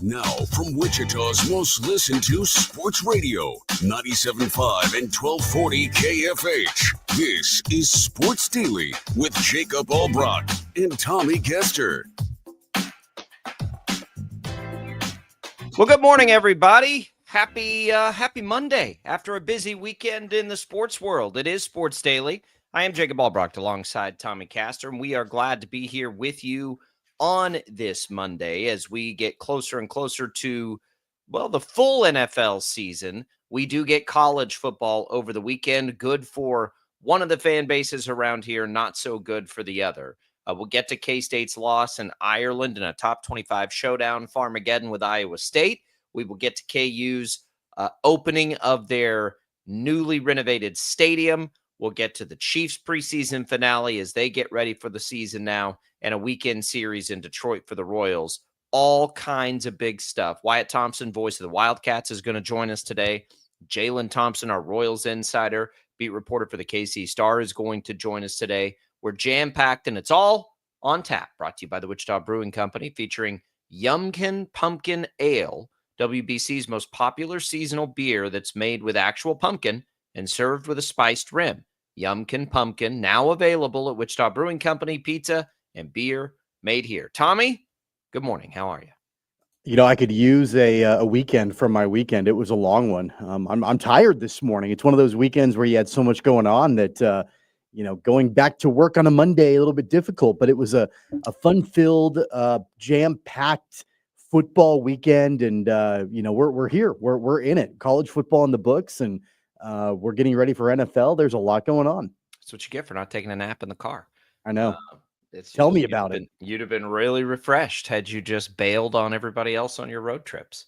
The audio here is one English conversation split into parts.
Now, from Wichita's most listened to sports radio, 97.5 and 1240 KFH. This is Sports Daily with Jacob Albrock and Tommy Kester. Well, good morning, everybody. Happy Monday after a busy weekend in the sports world. It is Sports Daily. I am Jacob Albrock alongside Tommy Kester, and we are glad to be here with you on this Monday as we get closer and closer to, well, the full NFL season. We do get college football over the weekend. Good for one of the fan bases around here, not so good for the other. We'll get to KState's loss in Ireland in a top 25 showdown, Farmageddon with Iowa State. We will get to KU's opening of their newly renovated stadium. We'll get to the Chiefs preseason finale as they get ready for the season now, and a weekend series in Detroit for the Royals. All kinds of big stuff. Wyatt Thompson, voice of the Wildcats, is going to join us today. Jaylon Thompson, our Royals insider, beat reporter for the KC Star, is going to join us today. We're jam-packed, and it's all on tap. Brought to you by the Wichita Brewing Company, featuring Yumkin Pumpkin Ale, WBC's most popular seasonal beer that's made with actual pumpkin and served with a spiced rim. Yumkin Pumpkin, now available at Wichita Brewing Company. Pizza and beer made here. Tommy, good morning. How are you? You know, I could use a weekend from my weekend. It was a long one. I'm tired this morning. It's one of those weekends where you had so much going on that, going back to work on a Monday, a little bit difficult, but it was a fun-filled, jam-packed football weekend. And, we're here. We're in it. College football in the books, and we're getting ready for NFL. There's a lot going on. That's what you get for not taking a nap in the car. I know. Tell me about it. You'd have been really refreshed had you just bailed on everybody else on your road trips.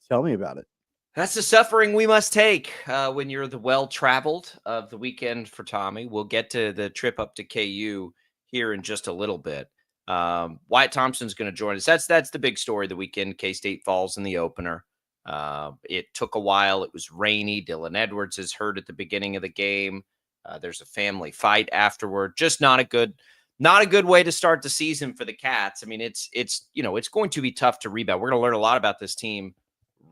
Tell me about it. That's the suffering we must take when you're the well-traveled of the weekend for Tommy. We'll get to the trip up to KU here in just a little bit. Wyatt Thompson's going to join us. That's the big story of the weekend. K-State falls in the opener. It took a while. It was rainy. Dylan Edwards is hurt at the beginning of the game. There's a family fight afterward. Just not a good way to start the season for the Cats. I mean, it's going to be tough to rebound. We're going to learn a lot about this team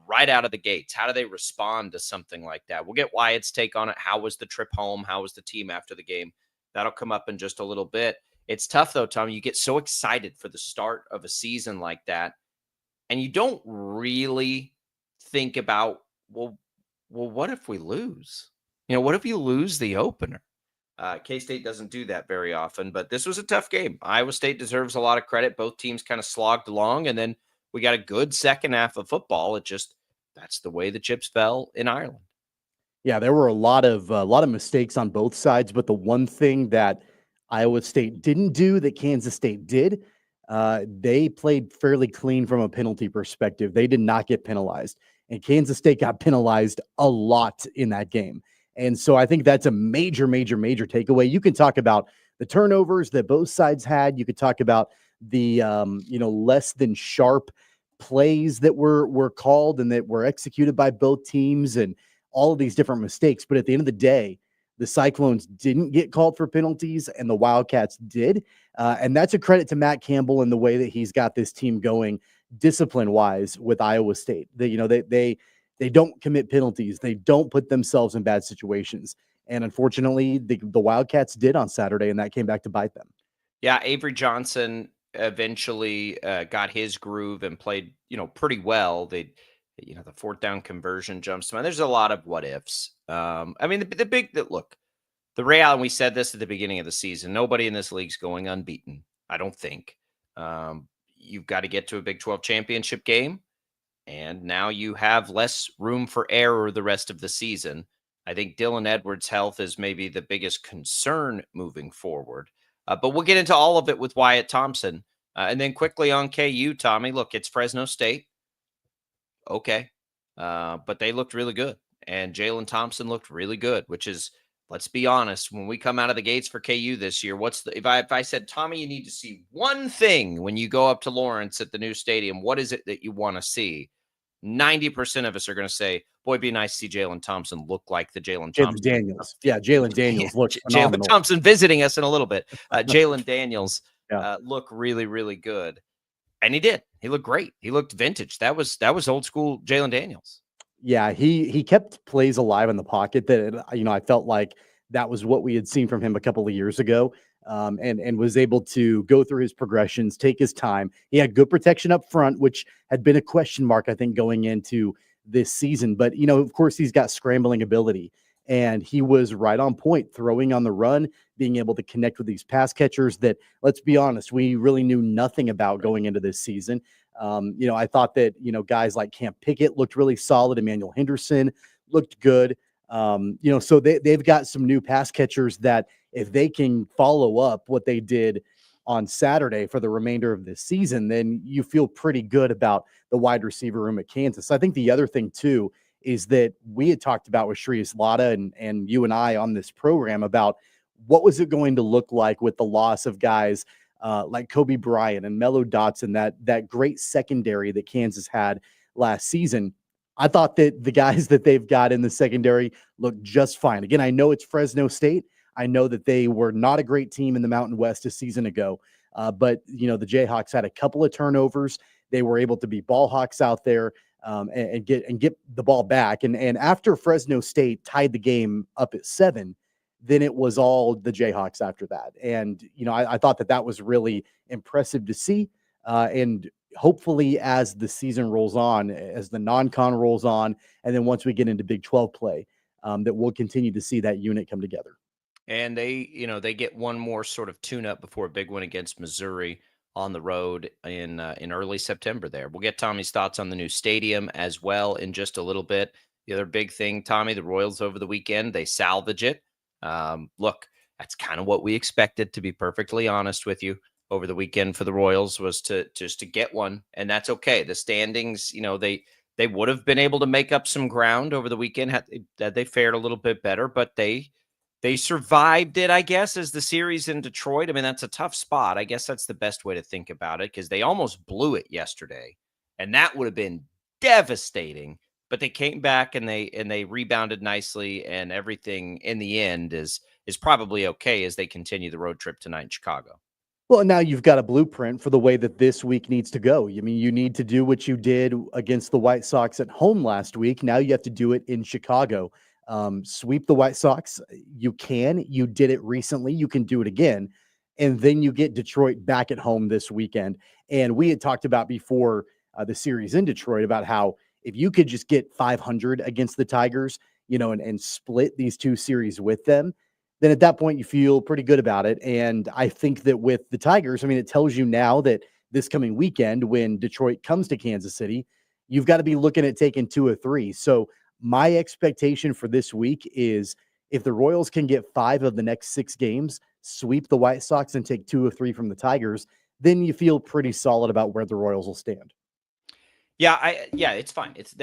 right out of the gates. How do they respond to something like that? We'll get Wyatt's take on it. How was the trip home? How was the team after the game? That'll come up in just a little bit. It's tough though, Tom. You get so excited for the start of a season like that, and you don't really think about, well, what if we lose? What if you lose the opener? K-State doesn't do that very often, but this was a tough game. Iowa State deserves a lot of credit. Both teams kind of slogged along, and then we got a good second half of football. That's the way the chips fell in Ireland. Yeah, there were a lot of mistakes on both sides, but the one thing that Iowa State didn't do that Kansas State did, they played fairly clean from a penalty perspective. They did not get penalized, and Kansas State got penalized a lot in that game. And so I think that's a major, major, major takeaway. You can talk about the turnovers that both sides had. You could talk about the, less than sharp plays that were called and that were executed by both teams and all of these different mistakes. But at the end of the day, the Cyclones didn't get called for penalties and the Wildcats did. And that's a credit to Matt Campbell and the way that he's got this team going discipline-wise with Iowa State. They don't commit penalties. They don't put themselves in bad situations. And unfortunately, the Wildcats did on Saturday, and that came back to bite them. Yeah, Avery Johnson eventually got his groove and played, pretty well. The fourth down conversion jumps to mind. There's a lot of what ifs. The reality, and we said this at the beginning of the season, nobody in this league's going unbeaten, I don't think. You've got to get to a Big 12 championship game. And now you have less room for error the rest of the season. I think Dylan Edwards' health is maybe the biggest concern moving forward. But we'll get into all of it with Wyatt Thompson. And then quickly on KU, Tommy, look, it's Fresno State. Okay. But they looked really good. And Jaylon Thompson looked really good, which is, let's be honest, when we come out of the gates for KU this year, if I said, Tommy, you need to see one thing when you go up to Lawrence at the new stadium, what is it that you want to see? 90% of us are going to say, boy, it'd be nice to see Jaylon Thompson look like the Jaylon Thompson. Daniels. Yeah, Jaylon Daniels looks phenomenal. Jaylon Thompson visiting us in a little bit. Jaylon Daniels look really, really good. And he did. He looked great. He looked vintage. That was old school Jaylon Daniels. Yeah, he kept plays alive in the pocket that, I felt like that was what we had seen from him a couple of years ago, and was able to go through his progressions, take his time. He had good protection up front, which had been a question mark, I think, going into this season. But, of course, he's got scrambling ability, and he was right on point, throwing on the run, being able to connect with these pass catchers that, let's be honest, we really knew nothing about going into this season. I thought that, guys like Cam Pickett looked really solid. Emmanuel Henderson looked good. So they've got some new pass catchers that if they can follow up what they did on Saturday for the remainder of this season, then you feel pretty good about the wide receiver room at Kansas. I think the other thing too is that we had talked about with Shreyas Laddha and you and I on this program about what was it going to look like with the loss of guys like Kobe Bryant and Melo Dotson, that great secondary that Kansas had last season. I thought that the guys that they've got in the secondary look just fine. Again, I know it's Fresno State. I know that they were not a great team in the Mountain West a season ago, but the Jayhawks had a couple of turnovers. They were able to be ball hawks out there and get the ball back. And after Fresno State tied the game up at 7, then it was all the Jayhawks after that. And, I thought that was really impressive to see. And hopefully as the season rolls on, as the non-con rolls on, and then once we get into Big 12 play, that we'll continue to see that unit come together. And they get one more sort of tune-up before a big win against Missouri on the road in early September there. We'll get Tommy's thoughts on the new stadium as well in just a little bit. The other big thing, Tommy, the Royals over the weekend, they salvage it. Look, that's kind of what we expected, to be perfectly honest with you, over the weekend for the Royals, was to get one, and that's okay. The standings, they would have been able to make up some ground over the weekend had they fared a little bit better, but they survived it, I guess, as the series in Detroit. I mean, that's a tough spot. I guess that's the best way to think about it, because they almost blew it yesterday, and that would have been devastating. But they came back and they rebounded nicely, and everything in the end is probably okay as they continue the road trip tonight in Chicago. Well, now you've got a blueprint for the way that this week needs to go. I mean, you need to do what you did against the White Sox at home last week. Now you have to do it in Chicago. Sweep the White Sox. You did it recently. You can do it again. And then you get Detroit back at home this weekend. And we had talked about before the series in Detroit about how if you could just get 500 against the Tigers, and split these two series with them, then at that point you feel pretty good about it. And I think that with the Tigers, I mean, it tells you now that this coming weekend, when Detroit comes to Kansas City, you've got to be looking at taking 2 or 3. So my expectation for this week is if the Royals can get 5 of the next 6 games, sweep the White Sox and take 2 or 3 from the Tigers, then you feel pretty solid about where the Royals will stand. Yeah, it's fine. It's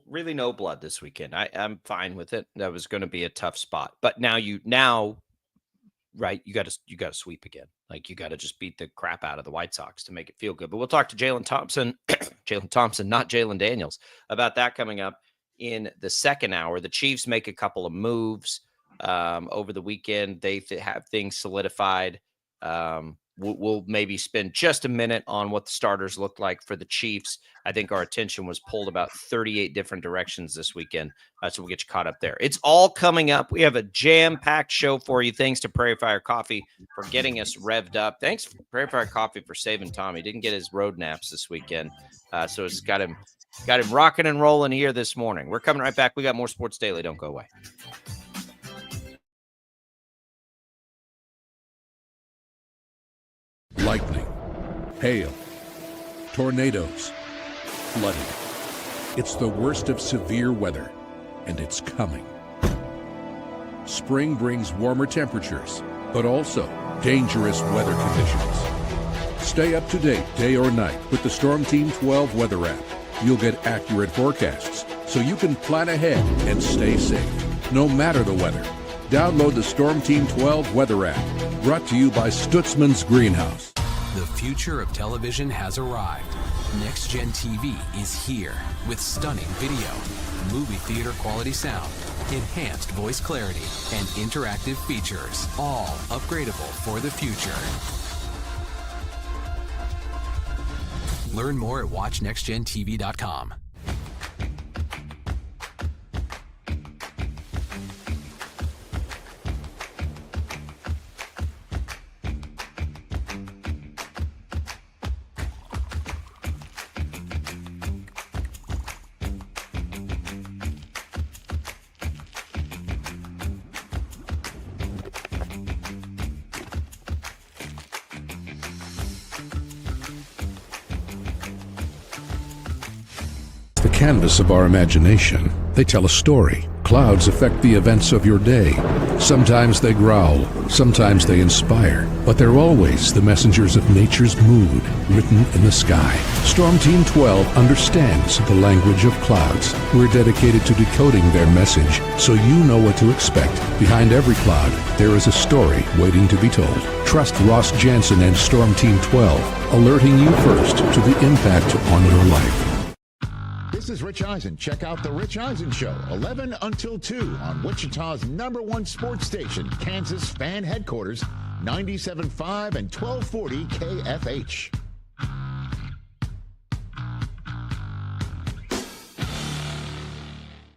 really no blood this weekend. I'm fine with it. That was going to be a tough spot, but now, right? You got to sweep again. Like, you got to just beat the crap out of the White Sox to make it feel good. But we'll talk to Jaylon Thompson, Jaylon Thompson, not Jalen Daniels, about that coming up in the second hour. The Chiefs make a couple of moves over the weekend. They have things solidified. We'll maybe spend just a minute on what the starters look like for the Chiefs. I think our attention was pulled about 38 different directions this weekend, so we'll get you caught up there. It's all coming up. We have a jam-packed show for you. Thanks to Prairie Fire Coffee for getting us revved up. Thanks, Prairie Fire Coffee, for saving Tommy. Didn't get his road naps this weekend, so it's got him rocking and rolling here this morning. We're coming right back. We got more Sports Daily. Don't go away. Lightning, hail, tornadoes, flooding. It's the worst of severe weather, and it's coming. Spring brings warmer temperatures, but also dangerous weather conditions. Stay up to date day or night with the Storm Team 12 weather app. You'll get accurate forecasts, so you can plan ahead and stay safe, no matter the weather. Download the Storm Team 12 weather app, brought to you by Stutzman's Greenhouse. The future of television has arrived. Next Gen TV is here with stunning video, movie theater quality sound, enhanced voice clarity, and interactive features, all upgradable for the future. Learn more at watchnextgentv.com. The canvas of our imagination. They tell a story. Clouds affect the events of your day. Sometimes they growl, sometimes they inspire, but they're always the messengers of nature's mood written in the sky. Storm Team 12 understands the language of clouds. We're dedicated to decoding their message so you know what to expect. Behind every cloud, there is a story waiting to be told. Trust Ross Jansen and Storm Team 12, alerting you first to the impact on your life. This is Rich Eisen. Check out The Rich Eisen Show, 11 until 2 on Wichita's #1 sports station, Kansas Fan Headquarters, 97.5 and 1240 KFH.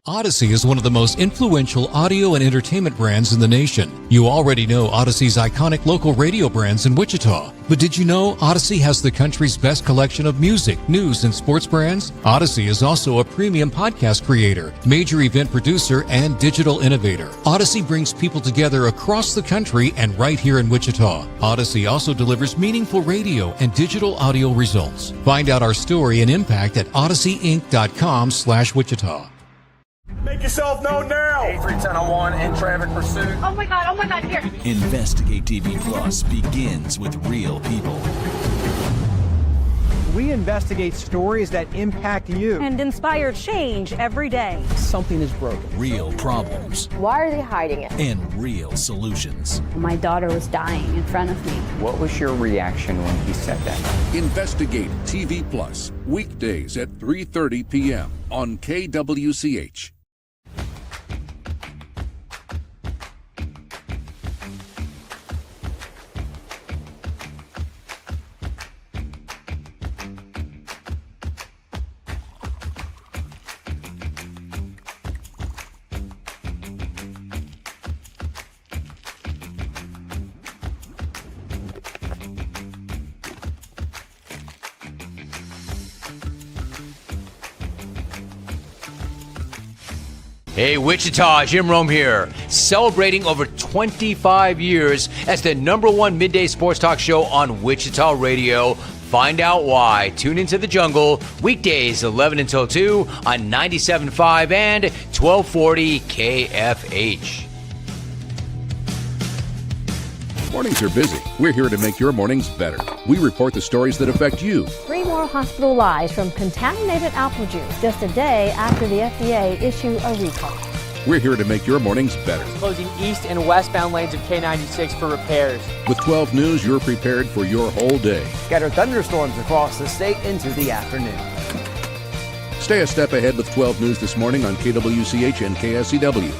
Odyssey is one of the most influential audio and entertainment brands in the nation. You already know Odyssey's iconic local radio brands in Wichita. But did you know Odyssey has the country's best collection of music, news, and sports brands? Odyssey is also a premium podcast creator, major event producer, and digital innovator. Odyssey brings people together across the country and right here in Wichita. Odyssey also delivers meaningful radio and digital audio results. Find out our story and impact at odysseyinc.com/Wichita. Make yourself known now! 831001 in traffic pursuit. Oh my god, here. Investigate TV Plus begins with real people. We investigate stories that impact you and inspire change every day. Something is broken. Real problems. Why are they hiding it? And real solutions. My daughter was dying in front of me. What was your reaction when he said that? Investigate TV Plus, weekdays at 3:30 p.m. on KWCH. Hey, Wichita, Jim Rome here, celebrating over 25 years as the #1 midday sports talk show on Wichita Radio. Find out why. Tune into The Jungle, weekdays 11 until 2 on 97.5 and 1240 KFH. Mornings are busy. We're here to make your mornings better. We report the stories that affect you. 3 more hospitalized from contaminated apple juice just a day after the FDA issued a recall. We're here to make your mornings better. Closing east and westbound lanes of K96 for repairs. With 12 News, you're prepared for your whole day. Scattered thunderstorms across the state into the afternoon. Stay a step ahead with 12 News this morning on KWCH and KSCW.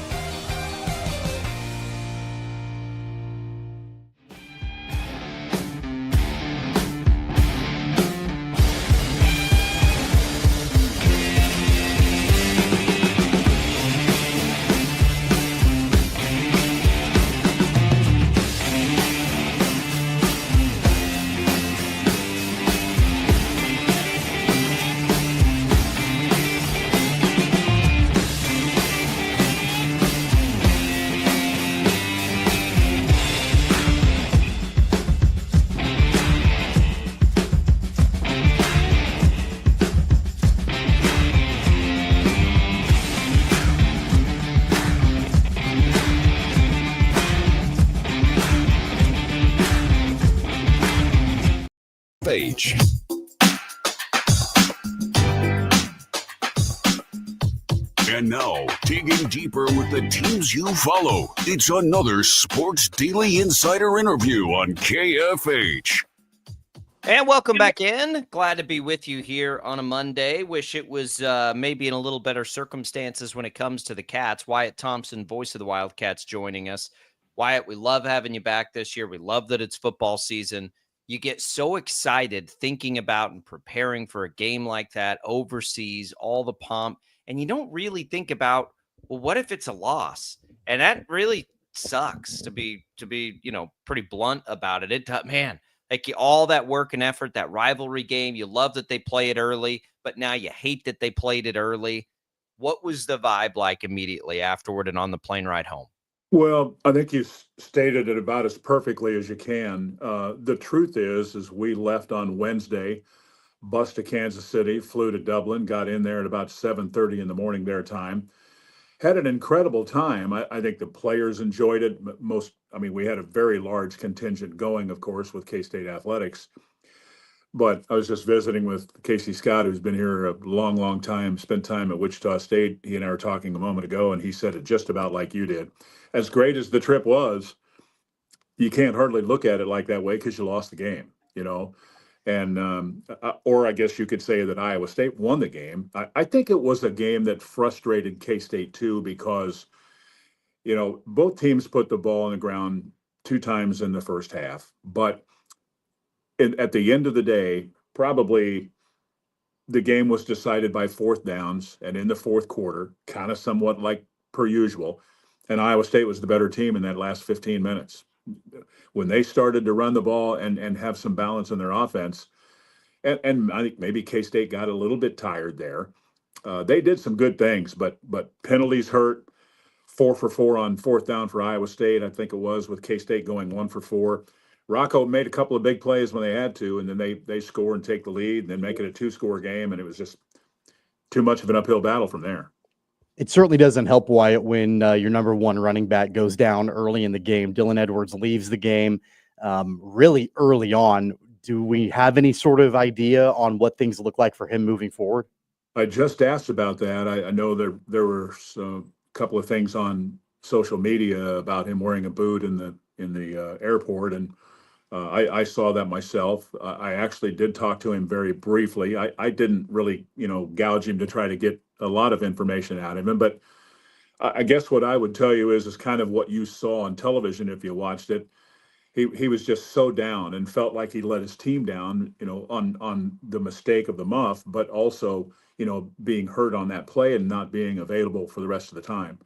Page. And now, digging deeper with the teams you follow, it's another Sports Daily Insider interview on KFH. And welcome back in. Glad to be with you here on a Monday. Wish it was maybe in a little better circumstances when it comes to the Cats. Wyatt Thompson, voice of the Wildcats, joining us. Wyatt, we love having you back this year. We love that it's football season. you get so excited thinking about and preparing for a game like that overseas, all the pomp, and you don't really think about, well, what if it's a loss? And that really sucks to be, pretty blunt about it. Man, like all that work and effort, that rivalry game, you love that they play it early, but now you hate that they played it early. What was the vibe like immediately afterward and on the plane ride home? Well, I think you stated it about as perfectly as you can. The truth is we left on Wednesday, bus to Kansas City, flew to Dublin, got in there at about 7:30 in the morning their time. Had an incredible time. I think the players enjoyed it. We had a very large contingent going, of course, with K-State Athletics. But I was just visiting with Casey Scott, who's been here a long, long time, spent time at Wichita State. He and I were talking a moment ago, and he said it just about like you did. As great as the trip was, you can't hardly look at it like that way because you lost the game, And or I guess you could say that Iowa State won the game. I think it was a game that frustrated K-State too because, both teams put the ball on the ground 2 times in the first half, but at the end of the day, probably the game was decided by 4th downs and in the 4th quarter, kind of somewhat like per usual. And Iowa State was the better team in that last 15 minutes. When they started to run the ball and have some balance in their offense, and I think maybe K-State got a little bit tired there. They did some good things, but penalties hurt. 4 for 4 on 4th down for Iowa State, I think it was, with K-State going 1 for 4. Rocco made a couple of big plays when they had to, and then they score and take the lead and then make it a 2-score game, and it was just too much of an uphill battle from there. It certainly doesn't help Wyatt when your number 1 running back goes down early in the game. Dylan Edwards leaves the game really early on. Do we have any sort of idea on what things look like for him moving forward? I just asked about that. I know there were a couple of things on social media about him wearing a boot in the airport, and I saw that myself. I actually did talk to him very briefly. I didn't really, gouge him to try to get a lot of information out of him. But I guess what I would tell you is kind of what you saw on television if you watched it. He was just so down and felt like he let his team down, on the mistake of the muff, but also, being hurt on that play and not being available for the rest of the time.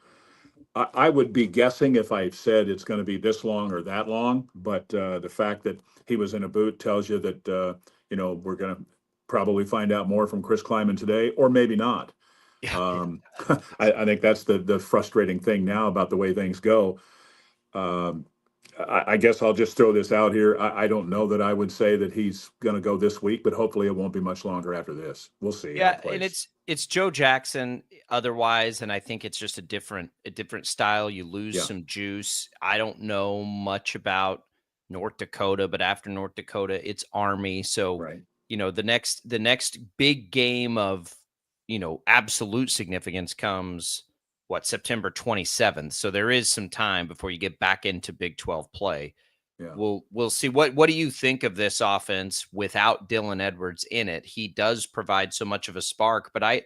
I would be guessing if I said it's going to be this long or that long, but the fact that he was in a boot tells you that, we're going to probably find out more from Chris Kleiman today, or maybe not. I think that's the frustrating thing now about the way things go. I guess I'll just throw this out here. I don't know that I would say that he's going to go this week, but hopefully it won't be much longer after this. We'll see. Yeah, and it's Joe Jackson otherwise, and I think it's just a different style. You lose some juice. I don't know much about North Dakota, but after North Dakota, it's Army. So, right. The next big game of, absolute significance comes September 27th. So there is some time before you get back into Big 12 play. Yeah. We'll see. What do you think of this offense without Dylan Edwards in it? He does provide so much of a spark, but I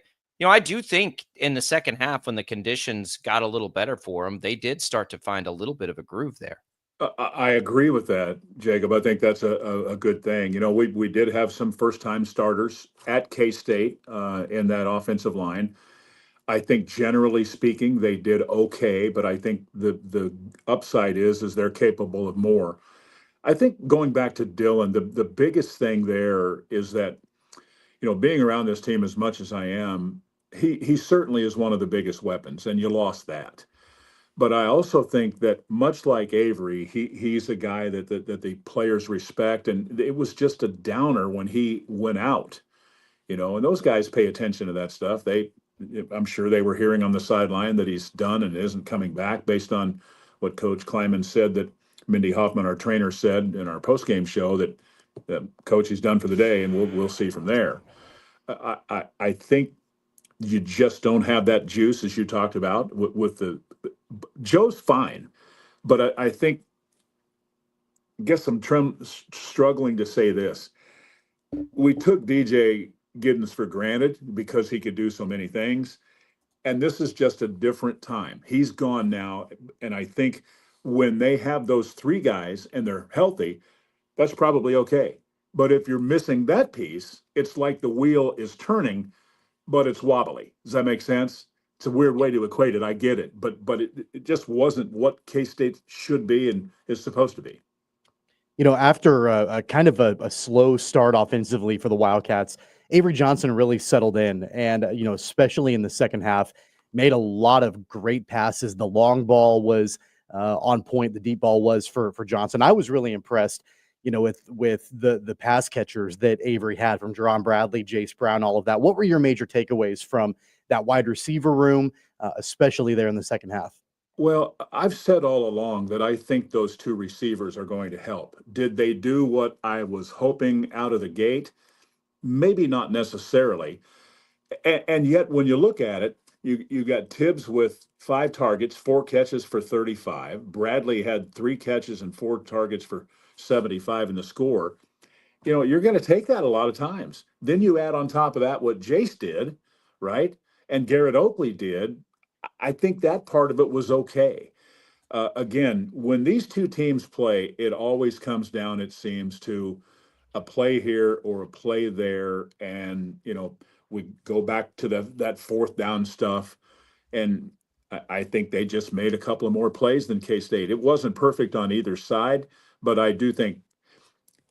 do think in the second half when the conditions got a little better for him, they did start to find a little bit of a groove there. I agree with that, Jacob. I think that's a good thing. We did have some first-time starters at K-State in that offensive line. I think generally speaking, they did okay, but I think the upside is they're capable of more. I think going back to Dylan, the biggest thing there is that, being around this team as much as I am, he certainly is one of the biggest weapons, and you lost that. But I also think that much like Avery, he's a guy that the players respect, and it was just a downer when he went out, and those guys pay attention to that stuff. I'm sure they were hearing on the sideline that he's done and isn't coming back based on what Coach Kleiman said, that Mindy Hoffman, our trainer, said in our postgame show that Coach, he's done for the day, and we'll see from there. I think you just don't have that juice, as you talked about, with Joe's fine, but I think, guess I'm struggling to say this. We took DJ Giddens for granted because he could do so many things. And this is just a different time. He's gone now. And I think when they have those 3 guys and they're healthy, that's probably okay. But if you're missing that piece, it's like the wheel is turning, but it's wobbly. Does that make sense? It's a weird way to equate it. I get it, but it just wasn't what K-State should be and is supposed to be. After a kind of a slow start offensively for the Wildcats, Avery Johnson really settled in, and especially in the second half, made a lot of great passes. The long ball was on point. The deep ball was for Johnson. I was really impressed, with the pass catchers that Avery had, from Jerron Bradley, Jace Brown, all of that. What were your major takeaways from that wide receiver room, especially there in the second half? Well, I've said all along that I think those two receivers are going to help. Did they do what I was hoping out of the gate? Maybe not necessarily. And yet, when you look at it, you got Tibbs with 5 targets, 4 catches for 35. Bradley had 3 catches and 4 targets for 75 in the score. You're going to take that a lot of times. Then you add on top of that what Jace did, right? And Garrett Oakley did. I think that part of it was okay. Again, when these two teams play, it always comes down, it seems, to a play here or a play there. And, we go back to that fourth down stuff. And I think they just made a couple of more plays than K-State. It wasn't perfect on either side, but I do think,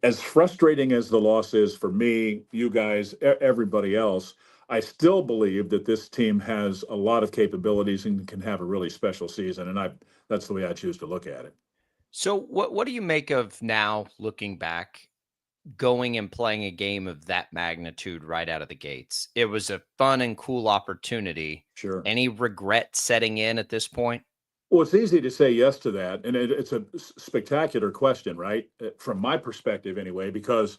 as frustrating as the loss is for me, you guys, everybody else, I still believe that this team has a lot of capabilities and can have a really special season. And that's the way I choose to look at it. So what do you make of now, looking back, going and playing a game of that magnitude right out of the gates? It was a fun and cool opportunity. Sure. Any regret setting in at this point? Well, it's easy to say yes to that. And it's a spectacular question, right? From my perspective anyway, because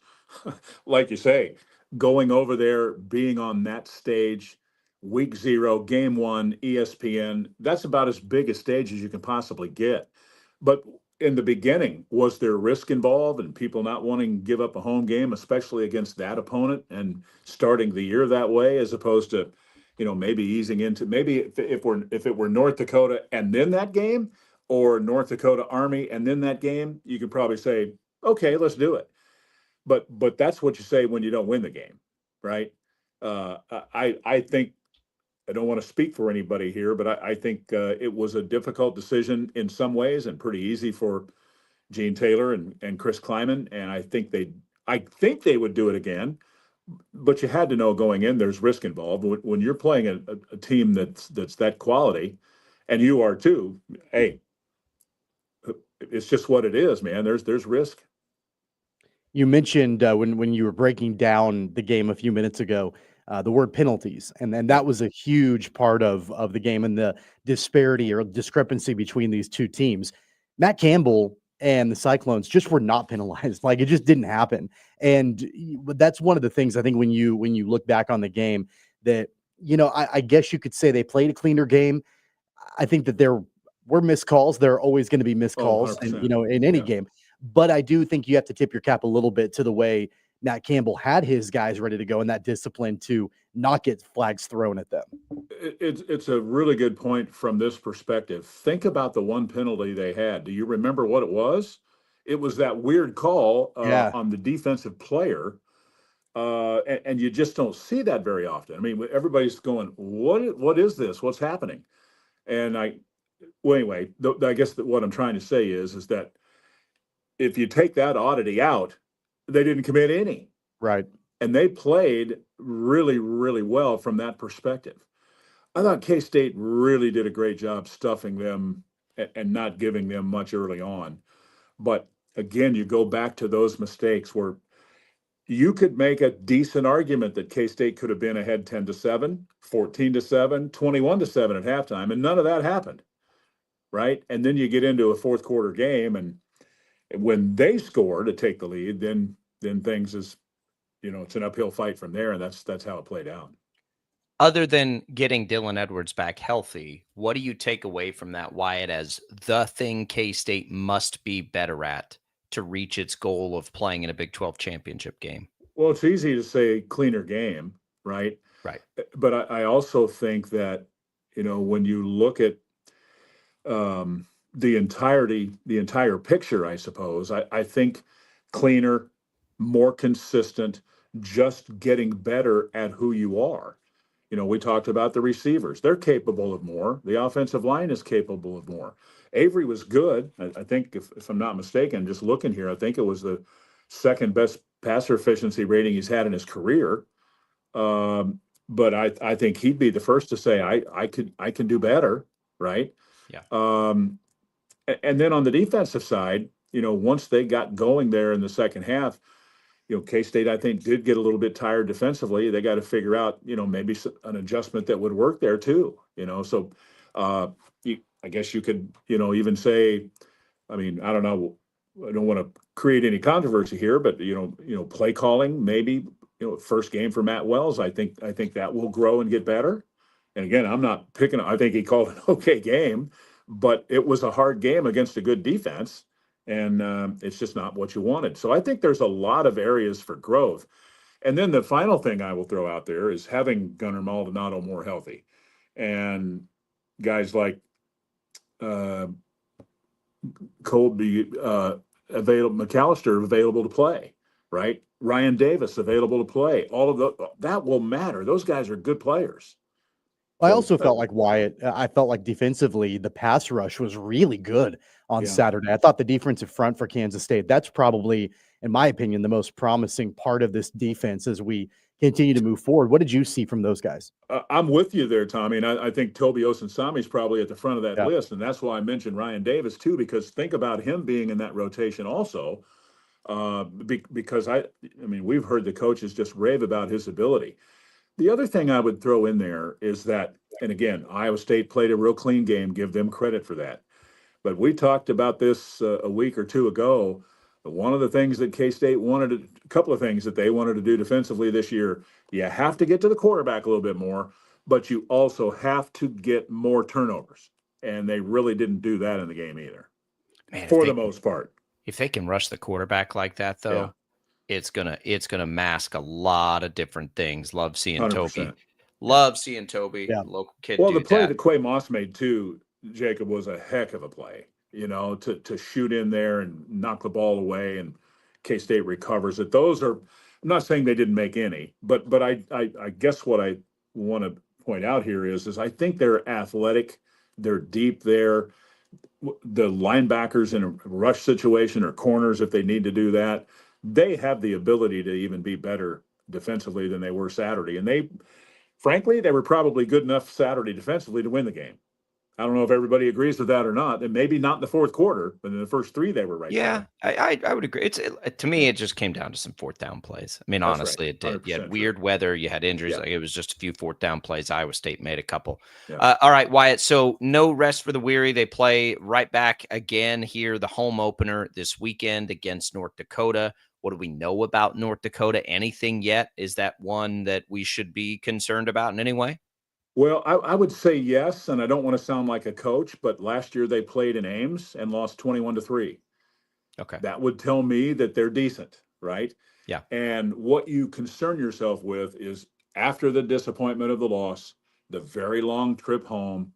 like you say, going over there, being on that stage, week 0, game 1, ESPN, that's about as big a stage as you can possibly get. But in the beginning, was there risk involved and people not wanting to give up a home game, especially against that opponent, and starting the year that way, as opposed to, maybe easing into, maybe if it were North Dakota and then that game, or North Dakota Army and then that game, you could probably say, okay, let's do it. But that's what you say when you don't win the game, right? I think, I don't want to speak for anybody here, but I think it was a difficult decision in some ways and pretty easy for Gene Taylor and Chris Kleiman. And I think they would do it again. But you had to know going in, there's risk involved. When you're playing a team that's that quality, and you are too, hey, it's just what it is, man. There's risk. You mentioned when you were breaking down the game a few minutes ago, the word penalties, and that was a huge part of the game and the disparity or discrepancy between these two teams. Matt Campbell and the Cyclones just were not penalized. Like, it just didn't happen. And that's one of the things I think when you look back on the game that, I guess you could say they played a cleaner game. I think that there were missed calls. There are always going to be missed calls, and, in any game. But I do think you have to tip your cap a little bit to the way Matt Campbell had his guys ready to go and that discipline to not get flags thrown at them. It's a really good point from this perspective. Think about the one penalty they had. Do you remember what it was? It was that weird call on the defensive player. And you just don't see that very often. I mean, everybody's going, what is this? What's happening? And anyway, I guess that what I'm trying to say is that if you take that oddity out, they didn't commit any. Right. And they played really, really well from that perspective. I thought K-State really did a great job stuffing them and not giving them much early on. But again, you go back to those mistakes where you could make a decent argument that K-State could have been ahead 10-7, 14-7, 21-7 at halftime, and none of that happened, right? And then you get into a fourth quarter game, and when they score to take the lead, then things is, it's an uphill fight from there, and that's how it played out. Other than getting Dylan Edwards back healthy, what do you take away from that, Wyatt, as the thing K-State must be better at to reach its goal of playing in a Big 12 championship game? Well, it's easy to say cleaner game, right? Right. But I also think that, when you look at the entire picture, I suppose, I think cleaner, more consistent, just getting better at who you are. We talked about the receivers. They're capable of more. The offensive line is capable of more. Avery was good. I think, if I'm not mistaken, just looking here, I think it was the second best passer efficiency rating he's had in his career. But I think he'd be the first to say, I can do better, right? Yeah. And then on the defensive side, once they got going there in the second half, K-State, I think, did get a little bit tired defensively. They got to figure out, maybe an adjustment that would work there too. So I guess you could, even say, I mean, I don't know, I don't want to create any controversy here, but play calling, maybe, first game for Matt Wells. I think that will grow and get better. And again, I'm not picking. I think he called an okay game, but it was a hard game against a good defense. And it's just not what you wanted. So I think there's a lot of areas for growth. And then the final thing I will throw out there is having Gunnar Maldonado more healthy. And guys like Colby McAllister available to play, right? Ryan Davis available to play. All of that will matter. Those guys are good players. I also felt like Wyatt. I felt like defensively, the pass rush was really good on Saturday. I thought the defensive front for Kansas State, that's probably, in my opinion, the most promising part of this defense as we continue to move forward. What did you see from those guys? I'm with you there, Tommy. And I think Toby Osunsami is probably at the front of that list. And that's why I mentioned Ryan Davis, too, because think about him being in that rotation also. Because we've heard the coaches just rave about his ability. The other thing I would throw in there is that, and again, Iowa State played a real clean game, give them credit for that. But we talked about this a week or two ago. One of the things that K-State wanted, a couple of things that they wanted to do defensively this year, you have to get to the quarterback a little bit more, but you also have to get more turnovers. And they really didn't do that in the game either, for the most part. If they can rush the quarterback like that, though, it's gonna mask a lot of different things. Love seeing 100%. Toby. Love seeing Toby, local kid. Well, the play that Quay Moss made too, Jacob, was a heck of a play. To shoot in there and knock the ball away, and K-State recovers it. Those are. I'm not saying they didn't make any, but I guess what I want to point out here is I think they're athletic, they're deep there. The linebackers in a rush situation or corners, if they need to do that, they have the ability to even be better defensively than they were Saturday. And frankly, they were probably good enough Saturday defensively to win the game. I don't know if everybody agrees with that or not, and maybe not in the fourth quarter, but in the first three, they were right. Yeah, I would agree. To me, it just came down to some fourth down plays. I mean, that's honestly, right. It did. You had weird weather, you had injuries. Like it was just a few fourth down plays. Iowa State made a couple. All right, Wyatt. So no rest for the weary. They play right back again here, the home opener this weekend against North Dakota. What do we know about North Dakota? Anything yet? Is that one that we should be concerned about in any way? Well, I would say yes, and I don't want to sound like a coach, but last year they played in Ames and lost 21-3. Okay. That would tell me that they're decent, right? Yeah. And what you concern yourself with is after the disappointment of the loss, the very long trip home,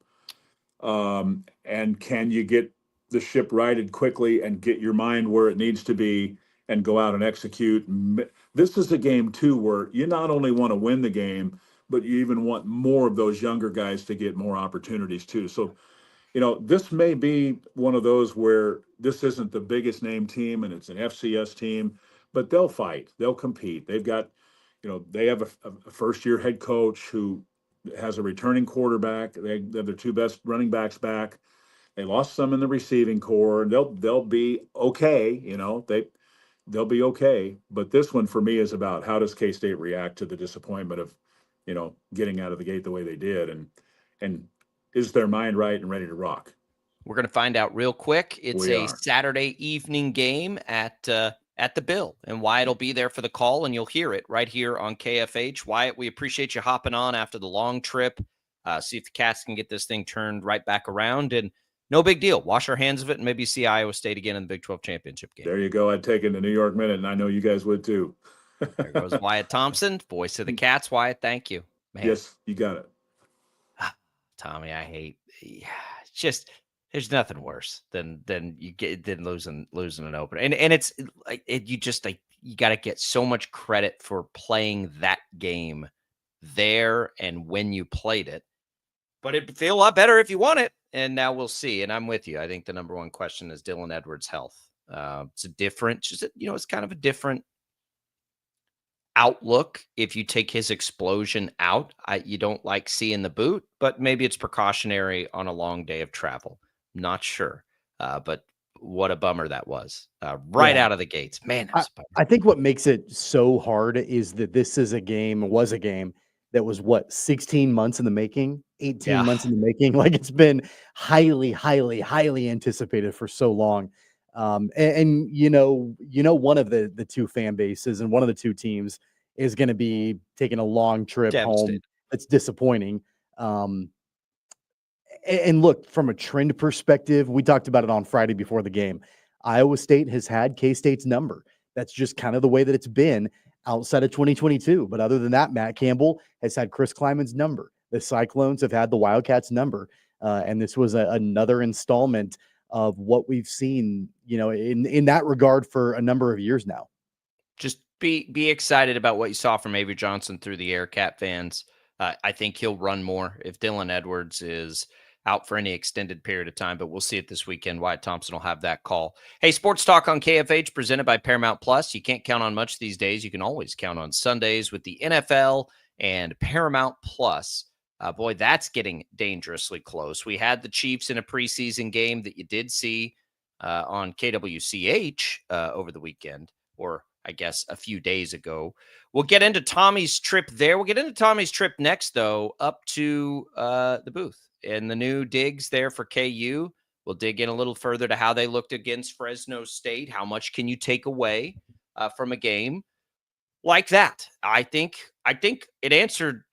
and can you get the ship righted quickly and get your mind where it needs to be and go out and execute? This is a game, too, where you not only want to win the game, but you even want more of those younger guys to get more opportunities too. So, this may be one of those where this isn't the biggest name team and it's an FCS team, but they'll fight, they'll compete. They've got, they have a first-year head coach who has a returning quarterback. They have their two best running backs back. They lost some in the receiving core. They'll be okay. They'll be okay. But this one for me is about how does K-State react to the disappointment of, getting out of the gate the way they did, and is their mind right and ready to rock? We're going to find out real quick. It's a Saturday evening game at the Bill, and Wyatt will be there for the call, and you'll hear it right here on KFH. Wyatt, we appreciate you hopping on after the long trip. See if the Cats can get this thing turned right back around, and no big deal. Wash our hands of it and maybe see Iowa State again in the Big 12 championship game. There you go. I'd take it in the New York Minute, and I know you guys would too. There goes Wyatt Thompson, voice of the Cats. Wyatt, thank you. Man. Yes, you got it. Tommy, I hate just There's nothing worse than losing an opener, and it's like you just like you got to get so much credit for playing that game there and when you played it. But it'd feel a lot better if you won it, and now we'll see. And I'm with you. I think the number one question is Dylan Edwards' health. It's a different, it's kind of a different outlook if you take his explosion out. You don't like seeing the boot, but maybe it's precautionary on a long day of travel. Not sure, but what a bummer that was right out of the gates. Man, I think what makes it so hard is that this is a game that was 16 months in the making, 18 months in the making. Like it's been highly, highly, highly anticipated for so long. And one of the two fan bases and one of the two teams is going to be taking a long trip home. It's disappointing. And look, from a trend perspective, we talked about it on Friday before the game. Iowa State has had K-State's number. That's just kind of the way that it's been outside of 2022. But other than that, Matt Campbell has had Chris Kleiman's number. The Cyclones have had the Wildcats' number. And this was another installment of what we've seen, in that regard for a number of years now. Just be excited about what you saw from Avery Johnson through the air, Cat fans. I think he'll run more if Dylan Edwards is out for any extended period of time, but we'll see it this weekend. Wyatt Thompson will have that call. Hey, Sports Talk on KFH presented by Paramount Plus. You can't count on much these days. You can always count on Sundays with the NFL and Paramount Plus. Boy, that's getting dangerously close. We had the Chiefs in a preseason game that you did see on KWCH over the weekend, or I guess a few days ago. We'll get into Tommy's trip there. We'll get into Tommy's trip next, though, up to the booth and the new digs there for KU. We'll dig in a little further to how they looked against Fresno State. How much can you take away from a game like that? I think it answered,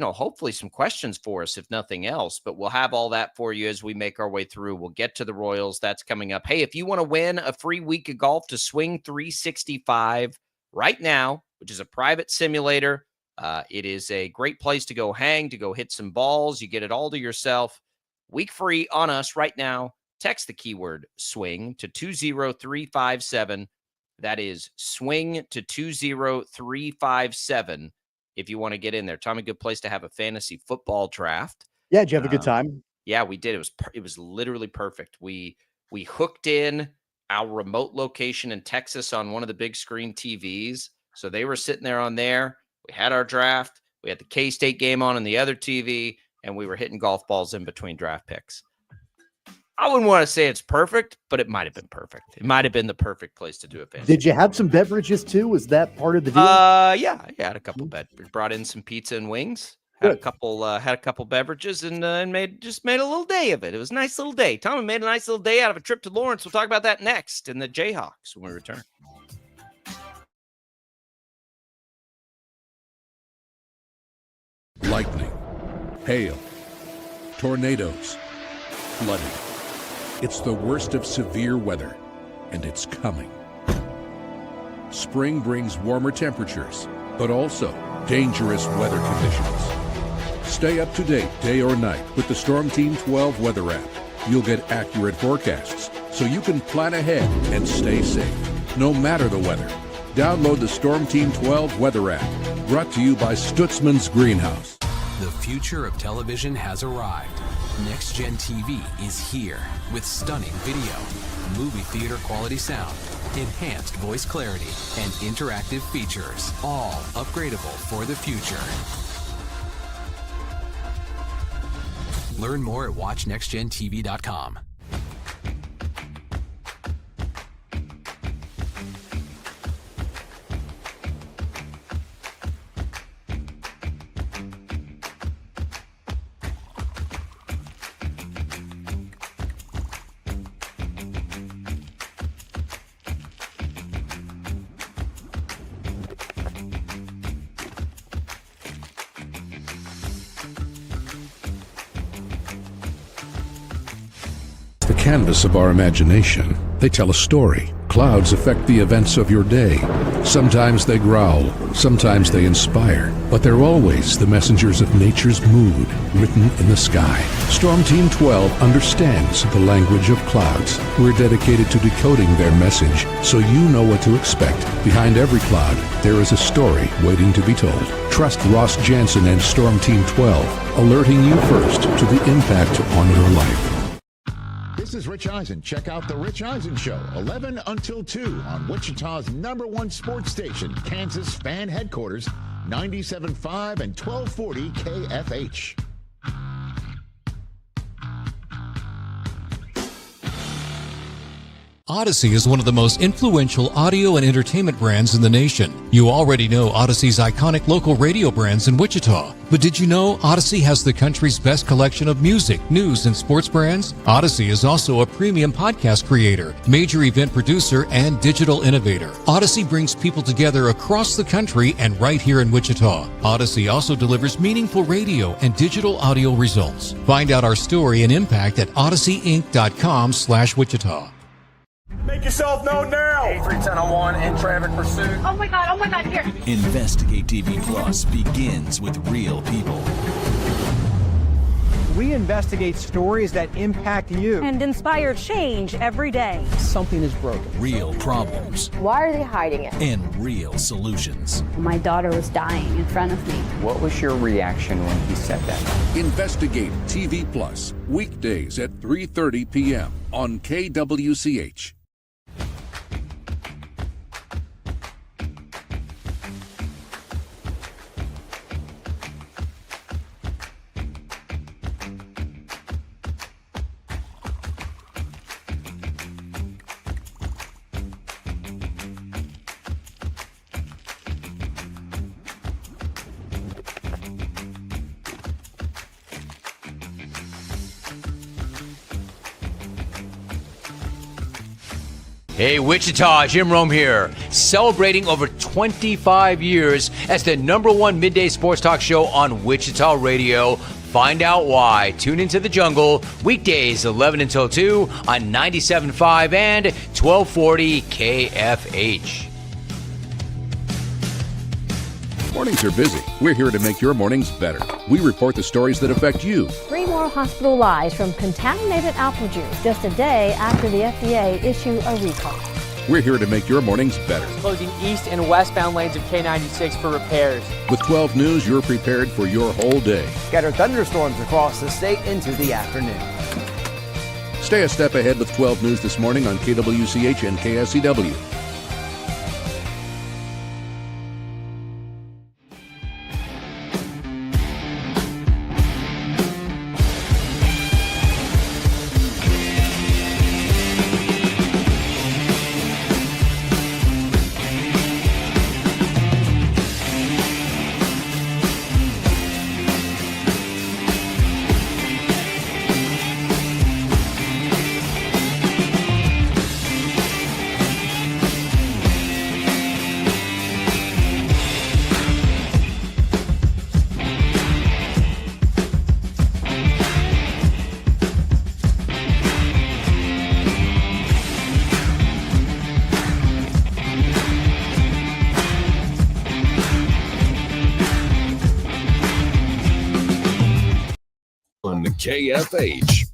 hopefully some questions for us, if nothing else, but we'll have all that for you as we make our way through. We'll get to the Royals. That's coming up. Hey, if you want to win a free week of golf to Swing 365 right now, which is a private simulator, it is a great place to go hang, to go hit some balls. You get it all to yourself. Week free on us right now. Text the keyword swing to 20357. That is swing to 20357 if you want to get in there. Tommy, good place to have a fantasy football draft. Yeah, did you have a good time? Yeah, we did. It was literally perfect. We hooked in our remote location in Texas on one of the big screen TVs. So they were sitting there on there. We had our draft. We had the K-State game on the other TV, and we were hitting golf balls in between draft picks. I wouldn't want to say it's perfect, but it might have been perfect. It might have been the perfect place to do it. Did you have some beverages too? Was that part of the deal? Yeah, I had a couple We brought in some pizza and wings. Had a couple beverages and made a little day of it. It was a nice little day. Tommy made a nice little day out of a trip to Lawrence. We'll talk about that next in the Jayhawks when we return. Lightning, hail, tornadoes, flooding. It's the worst of severe weather, and it's coming. Spring brings warmer temperatures, but also dangerous weather conditions. Stay up to date day or night with the Storm Team 12 weather app. You'll get accurate forecasts, so you can plan ahead and stay safe, no matter the weather. Download the Storm Team 12 weather app, brought to you by Stutzman's Greenhouse. The future of television has arrived. Next Gen TV is here with stunning video, movie theater quality sound, enhanced voice clarity, and interactive features, all upgradable for the future. Learn more at watchnextgentv.com. Canvas of our imagination. They tell a story, clouds affect the events of your day. Sometimes they growl, sometimes they inspire, but they're always the messengers of nature's mood written in the sky. Storm Team 12 understands the language of clouds. We're dedicated to decoding their message so you know what to expect. Behind every cloud, there is a story waiting to be told. Trust Ross Jansen and Storm Team 12, alerting you first to the impact on your life. This is Rich Eisen. Check out The Rich Eisen Show, 11 until 2 on Wichita's #1 sports station, Kansas Fan Headquarters, 97.5 and 1240 KFH. Odyssey is one of the most influential audio and entertainment brands in the nation. You already know Odyssey's iconic local radio brands in Wichita. But did you know Odyssey has the country's best collection of music, news, and sports brands? Odyssey is also a premium podcast creator, major event producer, and digital innovator. Odyssey brings people together across the country and right here in Wichita. Odyssey also delivers meaningful radio and digital audio results. Find out our story and impact at odysseyinc.com/Wichita. Make yourself known now. 310-1 in traffic pursuit. Oh my God, here. Investigate TV Plus begins with real people. We investigate stories that impact you. And inspire change every day. Something is broken. Real problems. Why are they hiding it? And real solutions. My daughter was dying in front of me. What was your reaction when he said that? Investigate TV Plus, weekdays at 3:30 p.m. on KWCH. Hey, Wichita, Jim Rome here. Celebrating over 25 years as the #1 midday sports talk show on Wichita Radio. Find out why. Tune into the jungle weekdays 11 until 2 on 97.5 and 1240 KFH. Mornings are busy. We're here to make your mornings better. We report the stories that affect you. 3 more hospital lies from contaminated apple juice just a day after the FDA issue a recall. We're here to make your mornings better. Closing east and westbound lanes of K96 for repairs. With 12 News, you're prepared for your whole day. Scattered thunderstorms across the state into the afternoon. Stay a step ahead with 12 News this morning on KWCH and KSCW. KFH.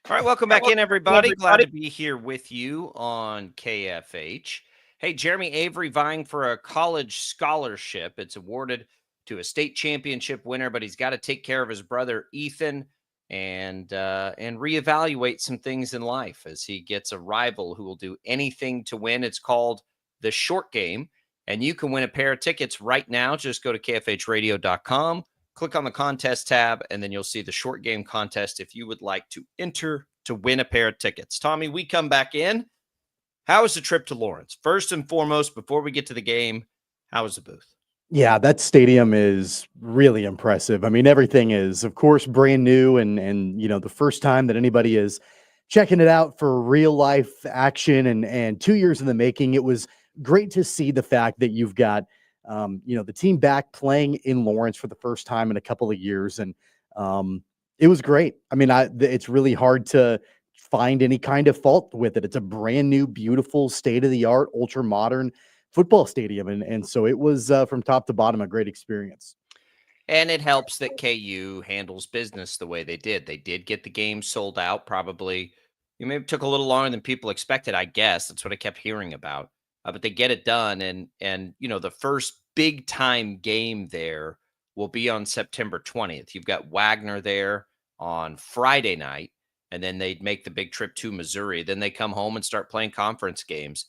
All right, welcome back in, everybody. Glad to be here with you on KFH. Hey, Jeremy Avery vying for a college scholarship. It's awarded to a state championship winner, but he's got to take care of his brother Ethan and reevaluate some things in life as he gets a rival who will do anything to win. It's called The Short Game, and you can win a pair of tickets right now. Just go to kfhradio.com, click on the contest tab, and then you'll see the Short Game contest if you would like to enter to win a pair of tickets. Tommy, we come back in. How was the trip to Lawrence? First and foremost, before we get to the game, how was the booth? Yeah, that stadium is really impressive. I mean, everything is, of course, brand new and you know, the first time that anybody is checking it out for real life action and 2 years in the making. It was great to see the fact that you've got The team back playing in Lawrence for the first time in a couple of years. And it was great. I mean, it's really hard to find any kind of fault with it. It's a brand new, beautiful, state-of-the-art, ultra-modern football stadium. And so it was, from top to bottom, a great experience. And it helps that KU handles business the way they did. They did get the game sold out, probably. It maybe took a little longer than people expected, I guess. That's what I kept hearing about. But they get it done. And the first big-time game there will be on September 20th. You've got Wagner there on Friday night, and then they'd make the big trip to Missouri. Then they come home and start playing conference games.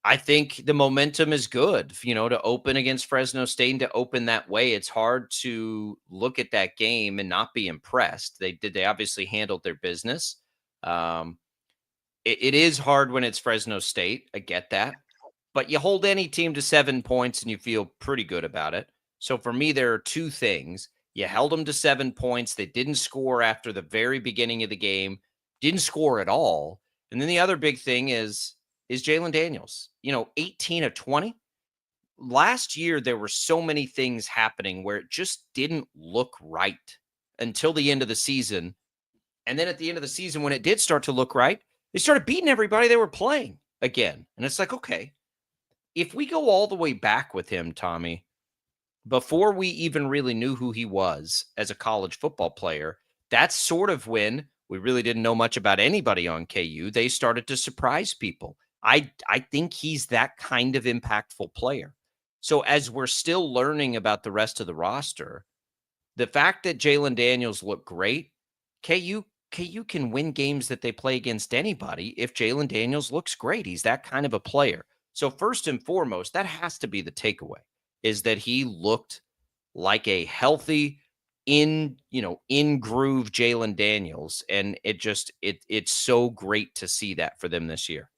I think the momentum is good, to open against Fresno State and to open that way. It's hard to look at that game and not be impressed. They obviously handled their business. It is hard when it's Fresno State. I get that. But you hold any team to 7 points and you feel pretty good about it. So for me, there are two things. You held them to 7 points. They didn't score after the very beginning of the game, didn't score at all. And then the other big thing is Jaylon Daniels, 18 of 20. Last year, there were so many things happening where it just didn't look right until the end of the season. And then at the end of the season, when it did start to look right, they started beating everybody they were playing again. And it's like, okay, if we go all the way back with him, Tommy, before we even really knew who he was as a college football player, that's sort of when we really didn't know much about anybody on KU. They started to surprise people. I think he's that kind of impactful player. So as we're still learning about the rest of the roster, the fact that Jaylon Daniels looked great, KU can win games that they play against anybody if Jaylon Daniels looks great. He's that kind of a player. So first and foremost, that has to be the takeaway, is that he looked like a healthy, in groove Jaylon Daniels. And it's so great to see that for them this year.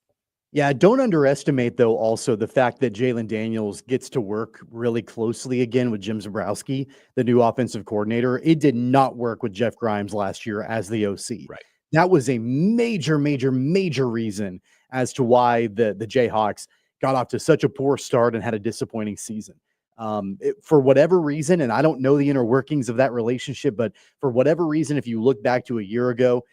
Yeah, don't underestimate, though, also the fact that Jaylon Daniels gets to work really closely again with Jim Zebrowski, the new offensive coordinator. It did not work with Jeff Grimes last year as the OC. Right. That was a major, major, major reason as to why the Jayhawks got off to such a poor start and had a disappointing season. For whatever reason, and I don't know the inner workings of that relationship, but for whatever reason, if you look back to a year ago,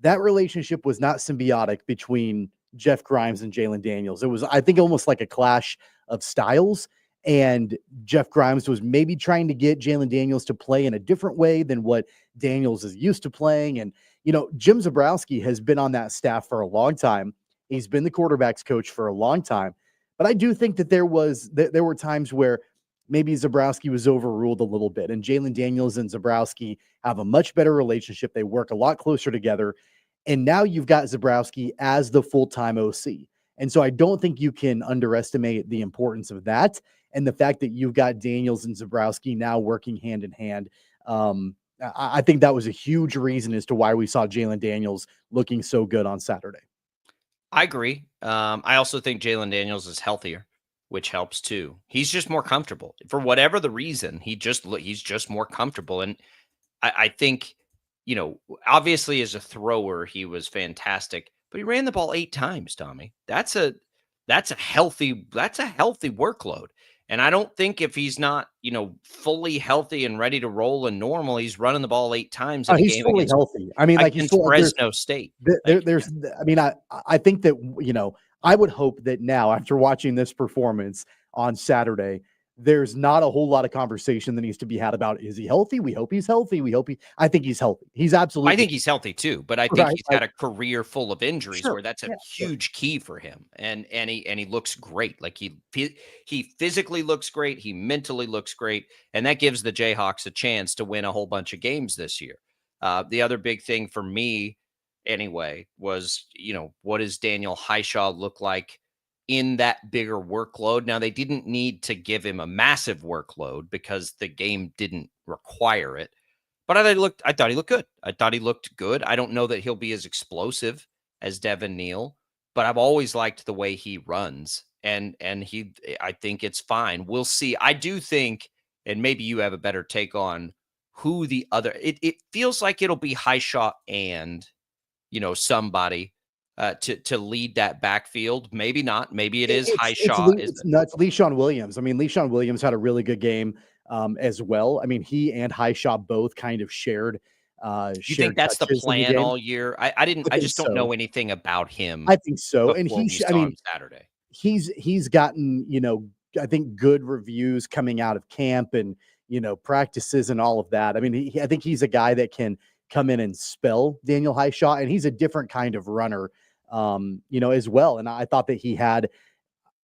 that relationship was not symbiotic between Jeff Grimes and Jaylon Daniels. It was, I think, almost like a clash of styles. And Jeff Grimes was maybe trying to get Jaylon Daniels to play in a different way than what Daniels is used to playing. And, Jim Zebrowski has been on that staff for a long time. He's been the quarterback's coach for a long time. But I do think that there were times where maybe Zebrowski was overruled a little bit. And Jaylon Daniels and Zebrowski have a much better relationship. They work a lot closer together. And now you've got Zebrowski as the full-time OC. And so I don't think you can underestimate the importance of that. And the fact that you've got Daniels and Zebrowski now working hand in hand. I think that was a huge reason as to why we saw Jaylon Daniels looking so good on Saturday. I agree. I also think Jaylon Daniels is healthier, which helps too. He's just more comfortable. For whatever the reason, he's just more comfortable. And I think, obviously as a thrower, he was fantastic, but he ran the ball 8 times, Tommy. That's a healthy workload. And I don't think if he's not, fully healthy and ready to roll and normal, he's running the ball 8 times. In a he's game fully healthy. I mean, like he's Fresno State. I think that, I would hope that now, after watching this performance on Saturday, there's not a whole lot of conversation that needs to be had about, is he healthy? We hope he's healthy. I think he's healthy. He's absolutely. I think he's healthy too, but I think he's had a career full of injuries where that's a huge key for him. And he looks great. Like he physically looks great. He mentally looks great. And that gives the Jayhawks a chance to win a whole bunch of games this year. The other big thing for me anyway was, what does Daniel Highshaw look like in that bigger workload? Now, they didn't need to give him a massive workload because the game didn't require it. But I thought he looked good. I thought he looked good. I don't know that he'll be as explosive as Devin Neal, but I've always liked the way he runs. And I think it's fine. We'll see. I do think, and maybe you have a better take on who the other, it feels like it'll be Highshaw and, somebody. to lead that backfield. Maybe not. Maybe it is It's Highshaw. it's nuts. Le'Shawn Williams. I mean, Le'Shawn Williams had a really good game as well. I mean, he and Highshaw both kind of shared. You think that's the plan all year? I just don't know anything about him. I think so. And I mean, Saturday. He's gotten, I think good reviews coming out of camp and, practices and all of that. I mean, I think he's a guy that can come in and spell Daniel Highshaw, and he's a different kind of runner, as well. And I thought that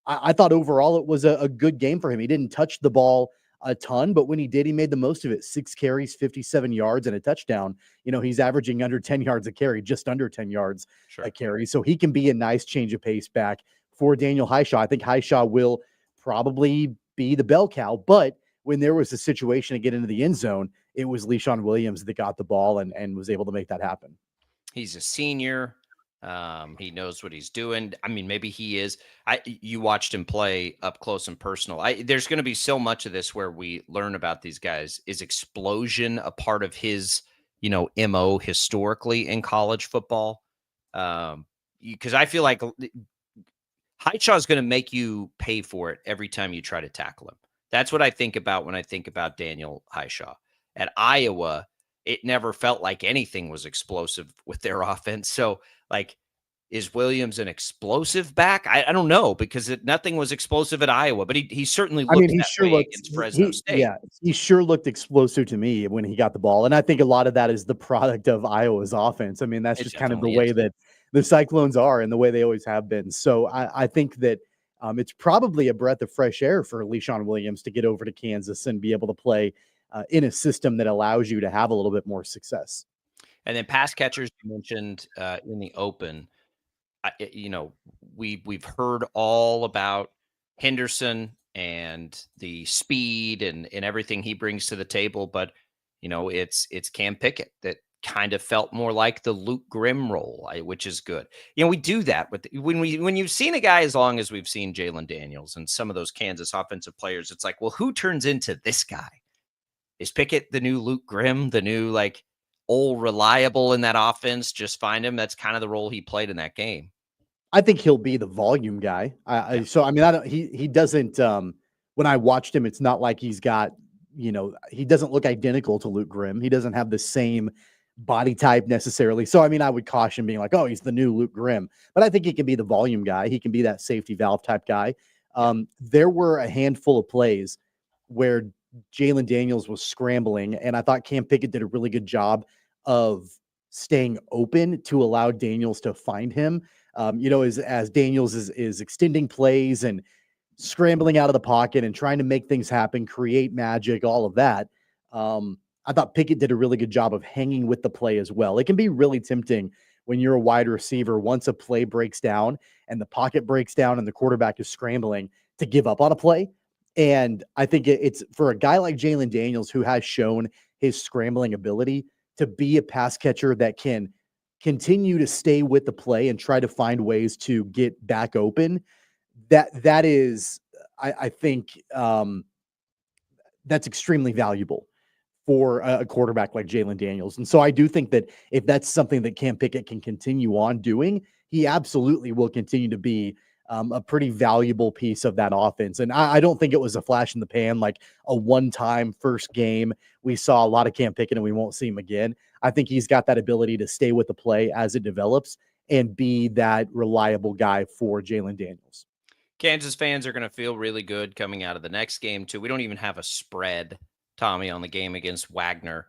I thought overall it was a good game for him. He didn't touch the ball a ton, but when he did, he made the most of it. 6 carries, 57 yards, and a touchdown. He's averaging under 10 yards a carry, just under 10 yards a carry. So he can be a nice change of pace back for Daniel Highshaw. I think Highshaw will probably be the bell cow, but when there was a situation to get into the end zone, it was Le'Shawn Williams that got the ball and was able to make that happen. He's a senior. He knows what he's doing. I mean, maybe he is. You watched him play up close and personal. There's going to be so much of this where we learn about these guys. Is explosion a part of his, MO historically in college football? Because I feel like Highshaw is going to make you pay for it every time you try to tackle him. That's what I think about when I think about Daniel Highshaw. At Iowa, it never felt like anything was explosive with their offense. So, is Williams an explosive back? I don't know, because nothing was explosive at Iowa, but he certainly looked against Fresno State. Yeah, he sure looked explosive to me when he got the ball. And I think a lot of that is the product of Iowa's offense. I mean, that's just kind of the way that the Cyclones are and the way they always have been. So I think that it's probably a breath of fresh air for Le'Shawn Williams to get over to Kansas and be able to play in a system that allows you to have a little bit more success. And then pass catchers you mentioned in the open. We've heard all about Henderson and the speed and everything he brings to the table, but it's Cam Pickett that kind of felt more like the Luke Grimm role, which is good. We do that when you've seen a guy as long as we've seen Jalon Daniels and some of those Kansas offensive players. It's like, well, who turns into this guy? Is Pickett the new Luke Grimm, the new old reliable in that offense? Just find him. That's kind of the role he played in that game. I think he'll be the volume guy. So, I mean, he doesn't, when I watched him, it's not like he's got, he doesn't look identical to Luke Grimm. He doesn't have the same body type necessarily. So, I mean, I would caution being like, oh, he's the new Luke Grimm, but I think he can be the volume guy. He can be that safety valve type guy. There were a handful of plays where Jalon Daniels was scrambling, and I thought Cam Pickett did a really good job of staying open to allow Daniels to find him. As Daniels is extending plays and scrambling out of the pocket and trying to make things happen, create magic, all of that. I thought Pickett did a really good job of hanging with the play as well. It can be really tempting when you're a wide receiver, once a play breaks down and the pocket breaks down and the quarterback is scrambling, to give up on a play. And I think it's for a guy like Jalon Daniels, who has shown his scrambling ability to be a pass catcher that can continue to stay with the play and try to find ways to get back open. That is, I think, that's extremely valuable for a quarterback like Jalon Daniels. And so I do think that if that's something that Cam Pickett can continue on doing, he absolutely will continue to be a pretty valuable piece of that offense. And I don't think it was a flash in the pan, like a one-time first game. We saw a lot of Cam Pickett and we won't see him again. I think he's got that ability to stay with the play as it develops and be that reliable guy for Jalon Daniels. Kansas fans are going to feel really good coming out of the next game too. We don't even have a spread, Tommy, on the game against Wagner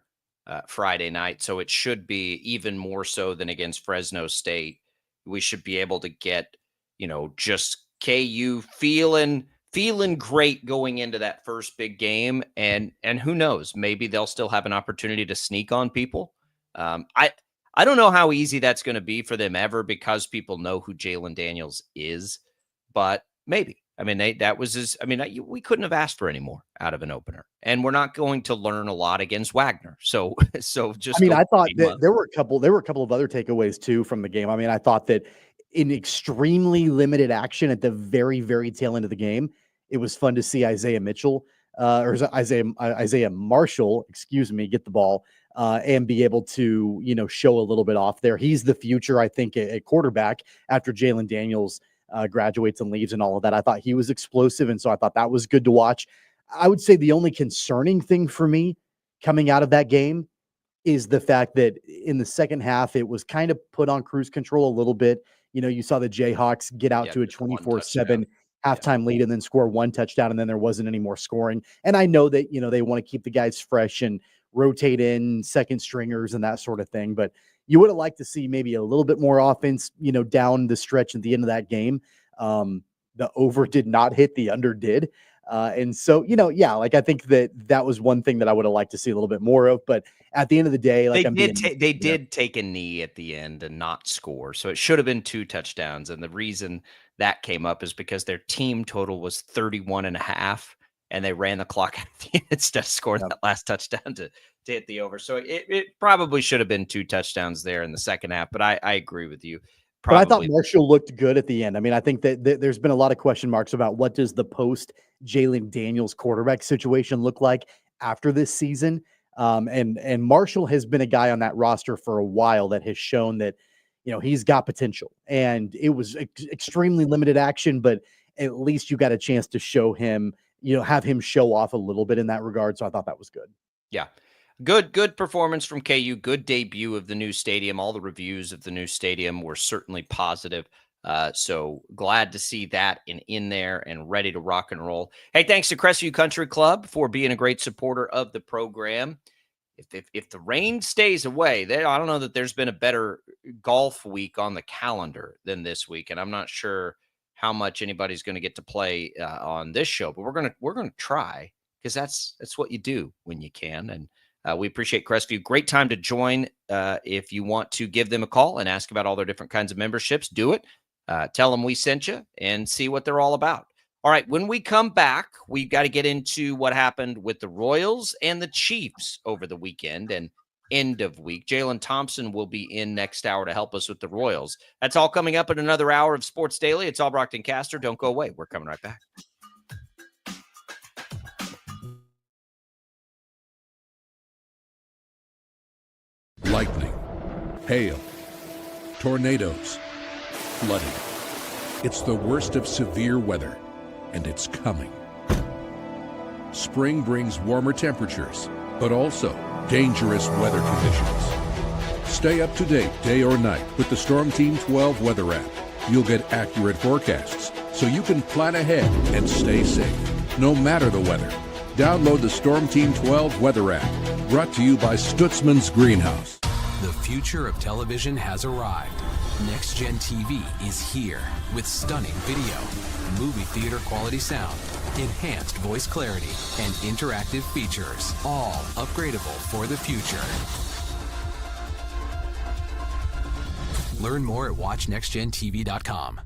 Friday night. So it should be even more so than against Fresno State. We should be able to get, just KU feeling great going into that first big game. And who knows, maybe they'll still have an opportunity to sneak on people. I don't know how easy that's going to be for them ever, because people know who Jalon Daniels is, but maybe. I mean, we couldn't have asked for any more out of an opener, and we're not going to learn a lot against Wagner. So just, I thought that there were a couple of other takeaways too from the game. I mean, I thought that in extremely limited action at the very, very tail end of the game, it was fun to see Isaiah Marshall, get the ball. and be able to, show a little bit off there. He's the future, I think, at quarterback after Jalen Daniels graduates and leaves and all of that. I thought he was explosive, and so I thought that was good to watch. I would say the only concerning thing for me coming out of that game is the fact that in the second half, it was kind of put on cruise control a little bit. You saw the Jayhawks get out to a 24-7 halftime lead and then score one touchdown, and then there wasn't any more scoring. And I know that, they want to keep the guys fresh and rotate in second stringers and that sort of thing. But you would have liked to see maybe a little bit more offense, down the stretch at the end of that game. The over did not hit, the under did. And so, I think that was one thing that I would have liked to see a little bit more of. But at the end of the day, they did take a knee at the end and not score. So it should have been 2 touchdowns. And the reason that came up is because their team total was 31.5, and they ran the clock at the end instead of scoring that last touchdown to hit the over. So it probably should have been 2 touchdowns there in the second half. But I agree with you. But I thought Marshall looked good at the end. I mean, I think that there's been a lot of question marks about what does the post Jalen Daniels quarterback situation look like after this season. And Marshall has been a guy on that roster for a while that has shown that, he's got potential, and it was extremely limited action, but at least you got a chance to show him, have him show off a little bit in that regard. So I thought that was good. Yeah. Good performance from KU. Good debut of the new stadium. All the reviews of the new stadium were certainly positive. So glad to see that in there and ready to rock and roll. Hey, thanks to Crestview Country Club for being a great supporter of the program. If the rain stays away, I don't know that there's been a better golf week on the calendar than this week, and I'm not sure how much anybody's going to get to play on this show, but we're gonna try, because that's what you do when you can. And we appreciate Crestview. Great time to join. If you want to give them a call and ask about all their different kinds of memberships, do it. Tell them we sent you and see what they're all about. All right, when we come back, we've got to get into what happened with the Royals and the Chiefs over the weekend and end of week. Jaylon Thompson will be in next hour to help us with the Royals. That's all coming up in another hour of Sports Daily. It's Albrocht and Caster. Don't go away. We're coming right back. Lightning, hail, tornadoes, flooding. It's the worst of severe weather, and it's coming. Spring brings warmer temperatures, but also dangerous weather conditions. Stay up to date day or night with the Storm Team 12 weather app. You'll get accurate forecasts, so you can plan ahead and stay safe, no matter the weather. Download the Storm Team 12 weather app, brought to you by Stutzman's Greenhouse. The future of television has arrived. Next Gen TV is here with stunning video, movie theater quality sound, enhanced voice clarity, and interactive features, all upgradable for the future. Learn more at watchnextgentv.com.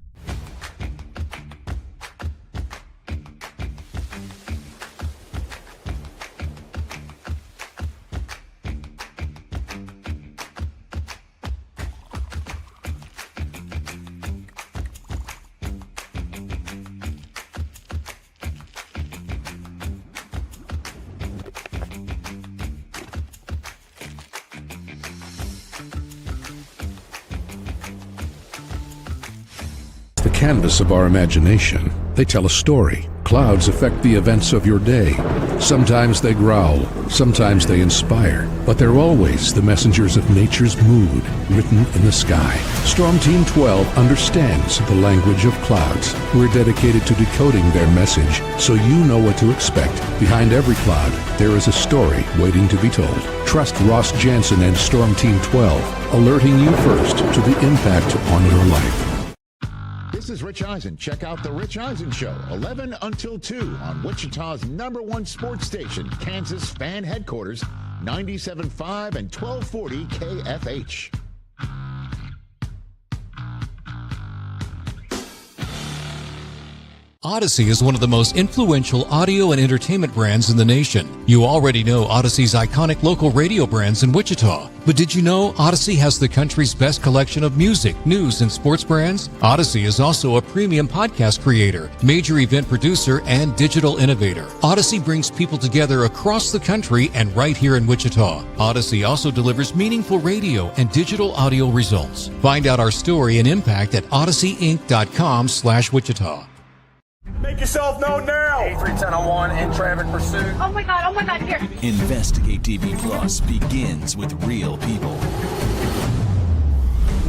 Canvas of our imagination. They tell a story. Clouds affect the events of your day. Sometimes they growl, sometimes they inspire, but they're always the messengers of nature's mood written in the sky. Storm Team 12 understands the language of clouds. We're dedicated to decoding their message so you know what to expect. Behind every cloud, there is a story waiting to be told. Trust Ross Jansen and Storm Team 12, alerting you first to the impact on your life. This is Rich Eisen. Check out The Rich Eisen Show, 11 until 2 on Wichita's #1 sports station, Kansas Fan Headquarters, 97.5 and 1240 KFH. Odyssey is one of the most influential audio and entertainment brands in the nation. You already know Odyssey's iconic local radio brands in Wichita. But did you know Odyssey has the country's best collection of music, news, and sports brands? Odyssey is also a premium podcast creator, major event producer, and digital innovator. Odyssey brings people together across the country and right here in Wichita. Odyssey also delivers meaningful radio and digital audio results. Find out our story and impact at odysseyinc.com/Wichita. Make yourself known now. 310-1 in traffic pursuit. Oh my God, here. Investigate TV Plus begins with real people.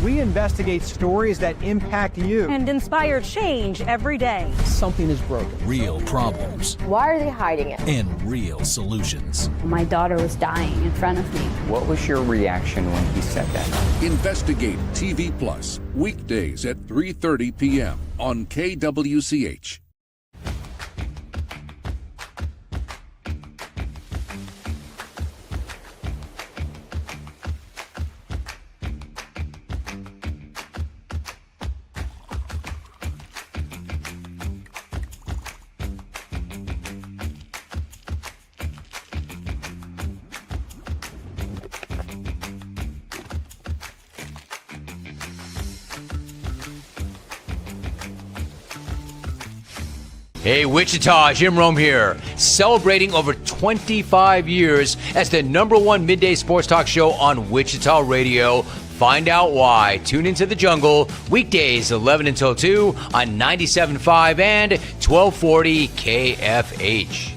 We investigate stories that impact you. And inspire change every day. Something is broken. Real problems. Why are they hiding it? And real solutions. My daughter was dying in front of me. What was your reaction when he said that? Investigate TV Plus, weekdays at 3:30 p.m. on KWCH. Hey, Wichita, Jim Rome here, celebrating over 25 years as the #1 midday sports talk show on Wichita Radio. Find out why. Tune into The Jungle, weekdays 11 until 2 on 97.5 and 1240 KFH.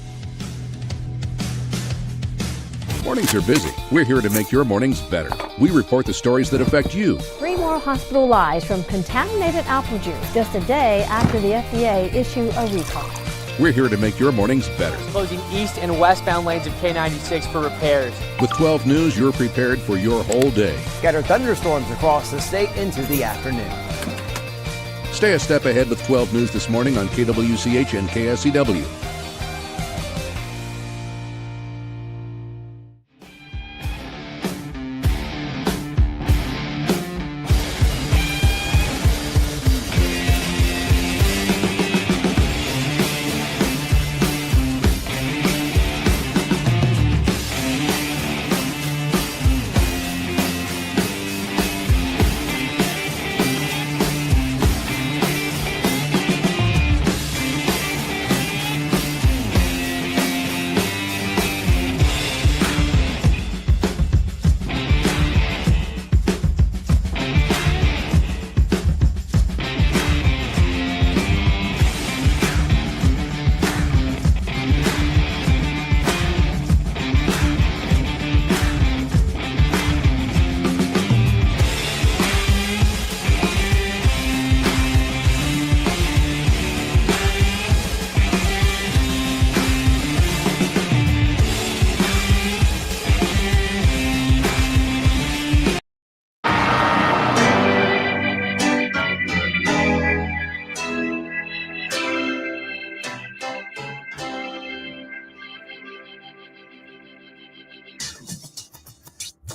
Mornings are busy. We're here to make your mornings better. We report the stories that affect you. 3 more hospitalized from contaminated apple juice just a day after the FDA issue a recall. We're here to make your mornings better. Closing east and westbound lanes of K96 for repairs. With 12 News, you're prepared for your whole day. Scattered thunderstorms across the state into the afternoon. Stay a step ahead with 12 News this morning on KWCH and KSCW.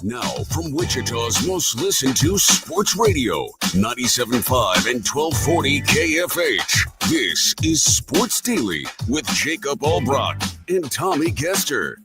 Now, from Wichita's most listened to sports radio, 97.5 and 1240 KFH. This is Sports Daily with Jacob Albrock and Tommy Kester.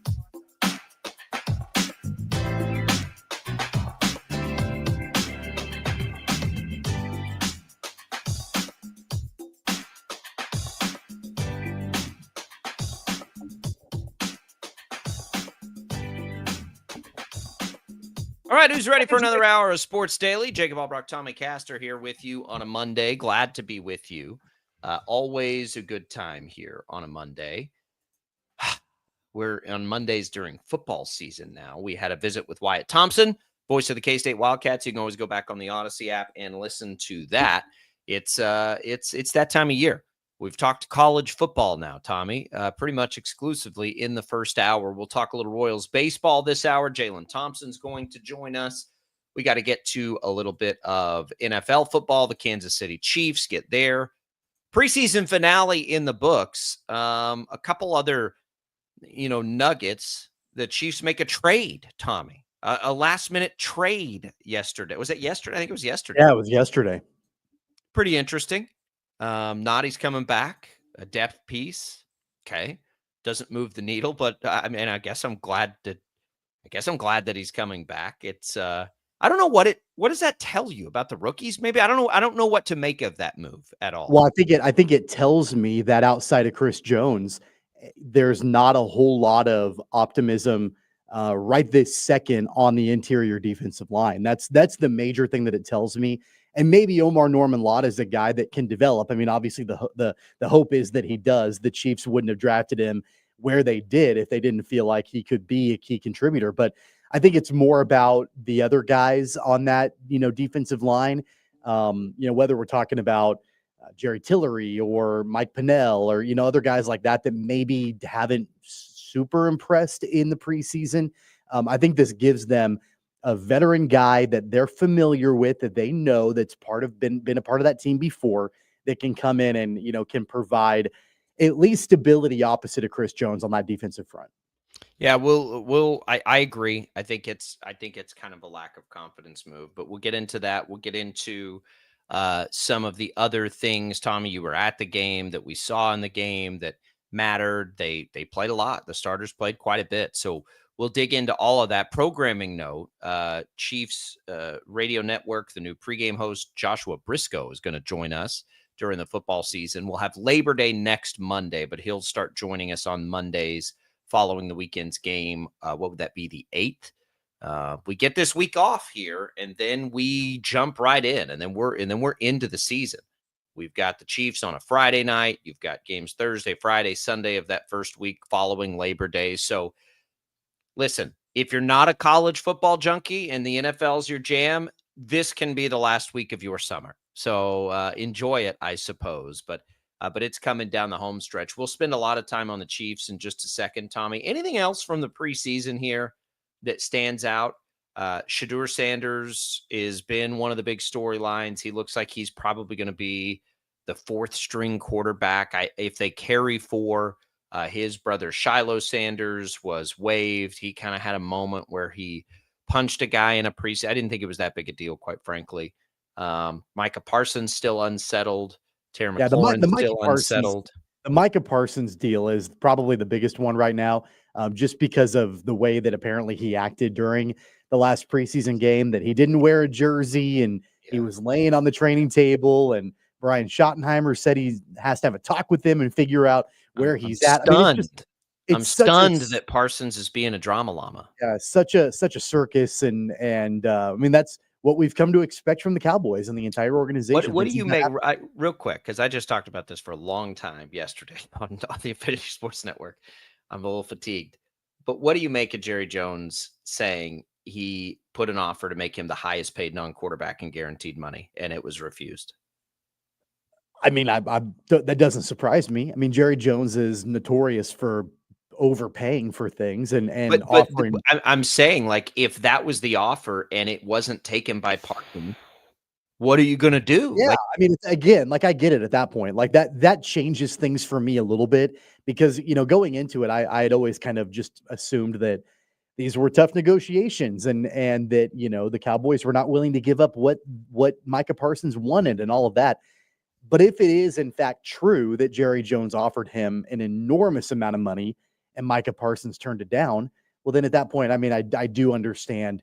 All right, who's ready for another hour of Sports Daily? Jacob Albrock, Tommy Kester here with you on a Monday. Glad to be with you. Always a good time here on a Monday. We're on Mondays during football season now. We had a visit with Wyatt Thompson, voice of the KState Wildcats. You can always go back on the Odyssey app and listen to that. It's that time of year. We've talked college football now, Tommy, pretty much exclusively in the first hour. We'll talk a little Royals baseball this hour. Jaylon Thompson's going to join us. We got to get to a little bit of NFL football. The Kansas City Chiefs get their preseason finale in the books. A couple other, nuggets. The Chiefs make a trade, Tommy, a last-minute trade yesterday. Was it yesterday? I think it was yesterday. Yeah, it was yesterday. Pretty interesting. Noddy's coming back. a depth piece. Okay. Doesn't move the needle, but I mean, I guess I'm glad that he's coming back. It's I don't know what does that tell you about the rookies? Maybe I don't know. I don't know what to make of that move at all. Well, I think it tells me that outside of Chris Jones, there's not a whole lot of optimism right this second on the interior defensive line. That's the major thing that it tells me. And maybe Omar Norman-Lott is a guy that can develop. I mean, obviously the hope is that he does. The Chiefs wouldn't have drafted him where they did if they didn't feel like he could be a key contributor. But I think it's more about the other guys on that, defensive line. Whether we're talking about Jerry Tillery or Mike Pennell or, other guys like that maybe haven't super impressed in the preseason. I think this gives them a veteran guy that they're familiar with, that they know that's been a part of that team before, that can come in and, can provide at least stability opposite of Chris Jones on that defensive front. Yeah, I agree. I think it's kind of a lack of confidence move, but we'll get into that. We'll get into some of the other things. Tommy, you were at the game, that we saw in the game that mattered. They played a lot. The starters played quite a bit. So we'll dig into all of that. Programming note, Chiefs radio network, the new pregame host, Joshua Briscoe, is going to join us during the football season. We'll have Labor Day next Monday, but he'll start joining us on Mondays following the weekend's game. What would that be? The 8th. We get this week off here, and then we jump right in, and then we're into the season. We've got the Chiefs on a Friday night. You've got games Thursday, Friday, Sunday of that first week following Labor Day. So listen, if you're not a college football junkie and the NFL's your jam, this can be the last week of your summer. So enjoy it, I suppose. But it's coming down the home stretch. We'll spend a lot of time on the Chiefs in just a second, Tommy. Anything else from the preseason here that stands out? Shedeur Sanders has been one of the big storylines. He looks like he's probably going to be the 4th string quarterback. If they carry 4, his brother Shiloh Sanders was waived. He kind of had a moment where he punched a guy in a preseason. I didn't think it was that big a deal, quite frankly. Micah Parsons still unsettled. Terry McLaurin still unsettled. The Micah Parsons deal is probably the biggest one right now, just because of the way that apparently he acted during the last preseason game, that he didn't wear a jersey and he was laying on the training table, and Brian Schottenheimer said he has to have a talk with him and figure out where he's at. I'm stunned that Parsons is being a drama llama. Yeah, such a circus, and I mean, that's what we've come to expect from the Cowboys and the entire organization. What do you make, real quick, because I just talked about this for a long time yesterday on the Infinity Sports Network. I'm a little fatigued. But what do you make of Jerry Jones saying he put an offer to make him the highest paid non-quarterback in guaranteed money, and it was refused? I mean, that doesn't surprise me. I mean, Jerry Jones is notorious for overpaying for things and offering. I'm saying, like, if that was the offer and it wasn't taken by Parsons, what are you going to do? Yeah, I mean, again, like, I get it at that point. Like, that changes things for me a little bit, because, going into it, I had always kind of just assumed that these were tough negotiations, and that, the Cowboys were not willing to give up what Micah Parsons wanted and all of that. But if it is in fact true that Jerry Jones offered him an enormous amount of money and Micah Parsons turned it down, well, then at that point, I mean, I do understand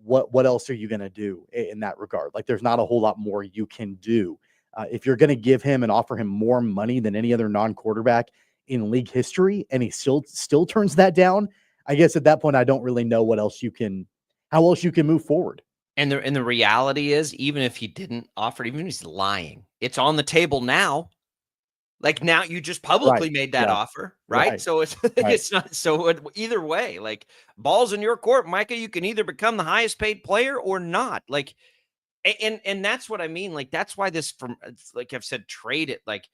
what else are you going to do in that regard? Like, there's not a whole lot more you can do. If you're going to give him and offer him more money than any other non-quarterback in league history, and he still turns that down, I guess at that point, I don't really know how else you can move forward. And the reality is, even if he didn't offer it, even if he's lying, it's on the table now. Like, now you just publicly made that offer, right? So it's not, so either way, like, ball's in your court, Micah. You can either become the highest paid player or not. Like, and that's what I mean. Like, that's why this, from, like I've said, trade it, like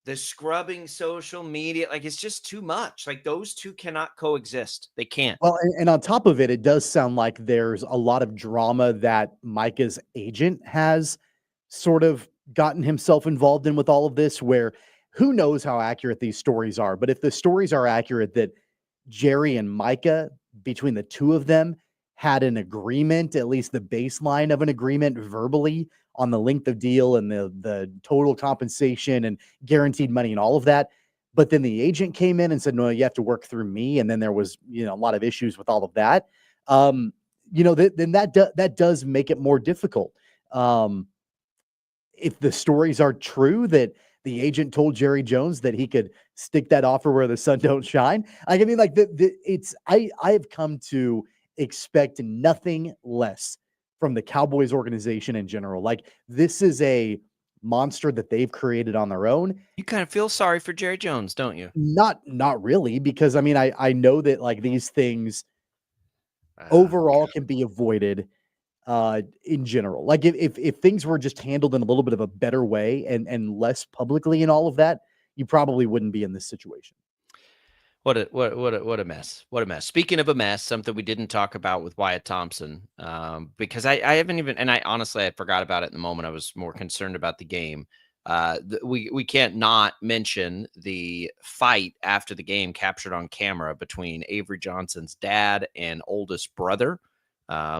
the scrubbing social media, like, it's just too much. Like, those two cannot coexist. They can't. Well, and on top of it, it does sound like there's a lot of drama that Micah's agent has sort of gotten himself involved in with all of this, where who knows how accurate these stories are. But if the stories are accurate that Jerry and Micah, between the two of them, had an agreement, at least the baseline of an agreement verbally, on the length of deal and the total compensation and guaranteed money and all of that. But then the agent came in and said, no, you have to work through me. And then there was, a lot of issues with all of that. Then that does make it more difficult. If the stories are true that the agent told Jerry Jones that he could stick that offer where the sun don't shine. I have come to expect nothing less from the Cowboys organization in general. Like, this is a monster that they've created on their own. You kind of feel sorry for Jerry Jones, don't you? Not really, because I know that like these things overall can be avoided in general. Like if things were just handled in a little bit of a better way and less publicly and all of that, you probably wouldn't be in this situation. What a mess. What a mess. Speaking of a mess, something we didn't talk about with Wyatt Thompson, because I haven't even, and I honestly, I forgot about it in the moment. I was more concerned about the game. We can't not mention the fight after the game captured on camera between Avery Johnson's dad and oldest brother.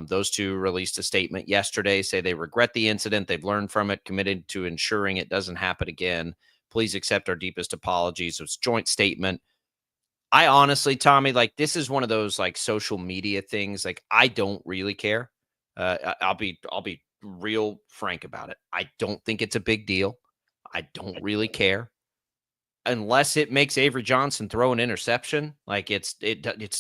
Those two released a statement yesterday, say they regret the incident. They've learned from it, committed to ensuring it doesn't happen again. Please accept our deepest apologies. It's a joint statement. I honestly, Tommy, like, this is one of those like social media things. Like, I don't really care. I'll be real frank about it. I don't think it's a big deal. I don't really care unless it makes Avery Johnson throw an interception. Like, it's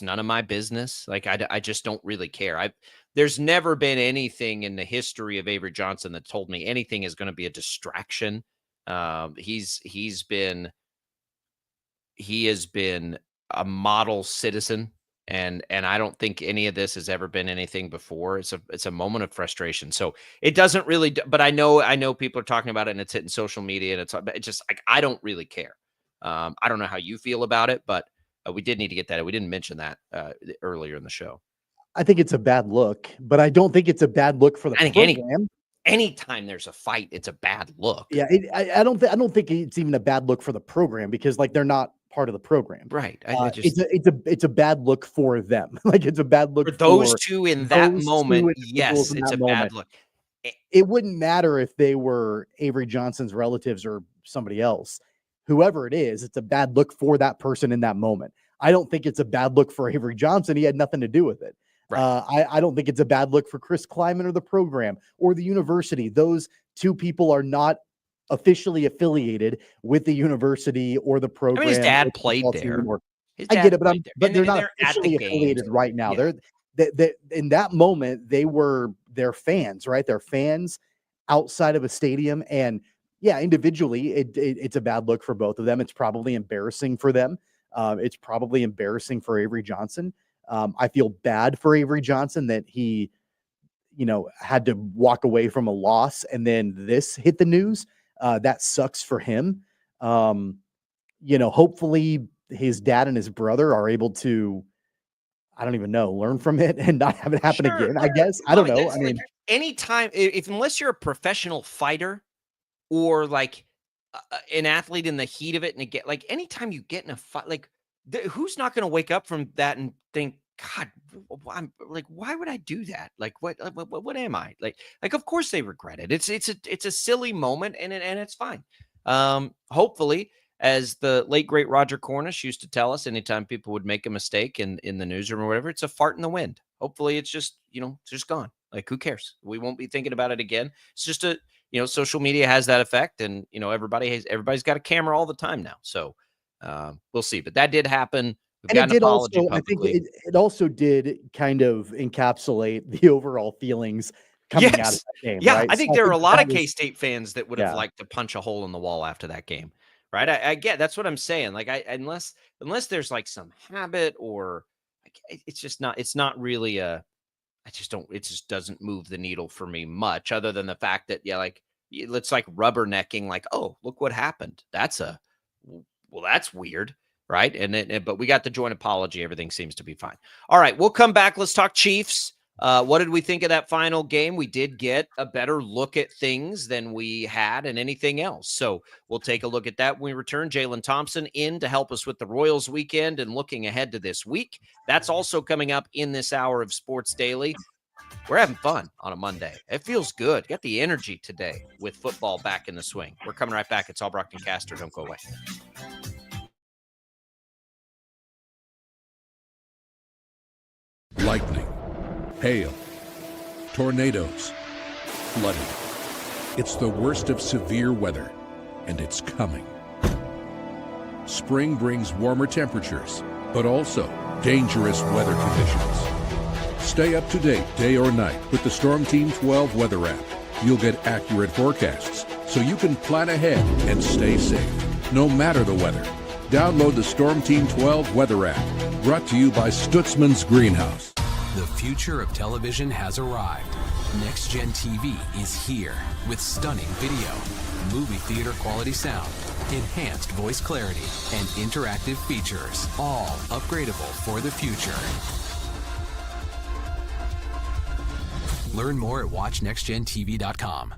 none of my business. Like, I just don't really care. There's never been anything in the history of Avery Johnson that told me anything is going to be a distraction. He has been a model citizen, and I don't think any of this has ever been anything before. It's a moment of frustration. So it doesn't really, but I know people are talking about it and it's hitting social media, and it's just like, I don't really care. I don't know how you feel about it, but we did need to get that. We didn't mention that earlier in the show. I think it's a bad look, but I don't think it's a bad look for the program. Anytime there's a fight, it's a bad look. Yeah, I don't think it's even a bad look for the program, because like they're not part of the program, right? It's a bad look for them. Like, it's a bad look for those two in that moment. Yes, it's a bad look. It wouldn't matter if they were Avery Johnson's relatives or somebody else. Whoever it is, it's a bad look for that person in that moment. I don't think it's a bad look for Avery Johnson. He had nothing to do with it. Right. I don't think it's a bad look for Chris Kleiman or the program or the university. Those two people are not officially affiliated with the university or the program. I mean, his dad played there. I get it, but they're not officially affiliated right now. Yeah. They're in that moment, they're fans, right? They're fans outside of a stadium. And yeah, individually, it's a bad look for both of them. It's probably embarrassing for them. It's probably embarrassing for Avery Johnson. I feel bad for Avery Johnson that he, had to walk away from a loss and then this hit the news. That sucks for him. Hopefully his dad and his brother are able to, I don't even know, learn from it and not have it happen again, I guess. I don't know. I mean, anytime, unless you're a professional fighter or like an athlete in the heat of it, and anytime you get in a fight, like, who's not going to wake up from that and think, God, I'm like, why would I do that? Like, what am I like? Of course they regret it. It's a silly moment, and it's fine. Hopefully, as the late great Roger Cornish used to tell us, anytime people would make a mistake in the newsroom or whatever, it's a fart in the wind. Hopefully, it's just it's just gone. Like, who cares? We won't be thinking about it again. It's just social media has that effect, and everybody's got a camera all the time now. So we'll see. But that did happen. We've got an apology publicly. I think it also did kind of encapsulate the overall feelings coming out of that game. Yeah, right? I think there are a lot of K-State fans that would have liked to punch a hole in the wall after that game. Right. I get, that's what I'm saying. Like, unless there's like some habit or it's not really it just doesn't move the needle for me much, other than the fact that, it's like rubbernecking, like, oh, look what happened. That's weird. Right. But we got the joint apology. Everything seems to be fine. All right. We'll come back. Let's talk Chiefs. What did we think of that final game? We did get a better look at things than we had and anything else. So we'll take a look at that when we return. Jaylon Thompson in to help us with the Royals weekend and looking ahead to this week. That's also coming up in this hour of Sports Daily. We're having fun on a Monday. It feels good. Got the energy today with football back in the swing. We're coming right back. It's All Brockton Caster. Don't go away. Lightning, hail, tornadoes, flooding. It's the worst of severe weather, and it's coming. Spring brings warmer temperatures, but also dangerous weather conditions. Stay up to date day or night with the Storm Team 12 weather app. You'll get accurate forecasts, so you can plan ahead and stay safe, no matter the weather. Download the Storm Team 12 weather app, brought to you by Stutzman's Greenhouse. The future of television has arrived. Next Gen TV is here with stunning video, movie theater quality sound, enhanced voice clarity, and interactive features, all upgradable for the future. Learn more at watchnextgentv.com.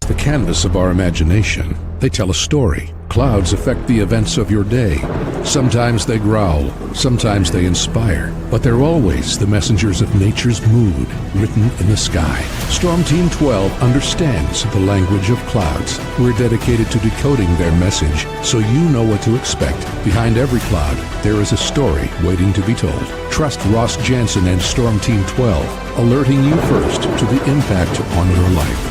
The canvas of our imagination. They tell a story. Clouds affect the events of your day. Sometimes they growl, sometimes they inspire, but they're always the messengers of nature's mood, written in the sky. Storm Team 12 understands the language of clouds. We're dedicated to decoding their message, so you know what to expect. Behind every cloud, there is a story waiting to be told. Trust Ross Jansen and Storm Team 12, alerting you first to the impact on your life.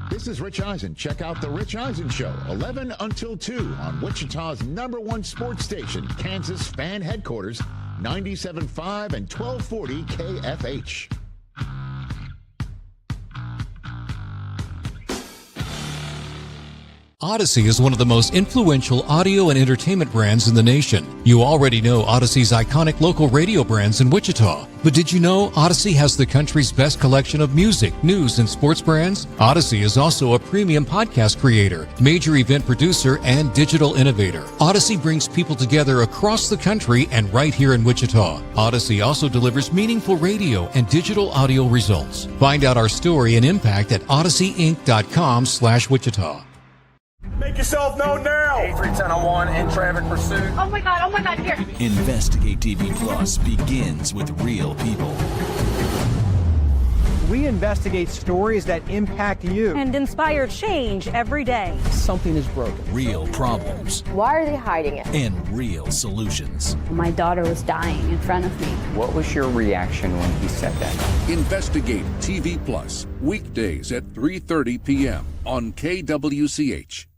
This is Rich Eisen. Check out The Rich Eisen Show, 11 until 2 on Wichita's #1 sports station, Kansas Fan Headquarters, 97.5 and 1240 KFH. Odyssey is one of the most influential audio and entertainment brands in the nation. You already know Odyssey's iconic local radio brands in Wichita. But did you know Odyssey has the country's best collection of music, news, and sports brands? Odyssey is also a premium podcast creator, major event producer, and digital innovator. Odyssey brings people together across the country and right here in Wichita. Odyssey also delivers meaningful radio and digital audio results. Find out our story and impact at odysseyinc.com/Wichita. Make yourself known now. 8310 in traffic pursuit. Oh my God, here. Investigate TV Plus begins with real people. We investigate stories that impact you. And inspire change every day. Something is broken. Real problems. Why are they hiding it? And real solutions. My daughter was dying in front of me. What was your reaction when he said that? Investigate TV Plus, weekdays at 3:30 p.m. on KWCH.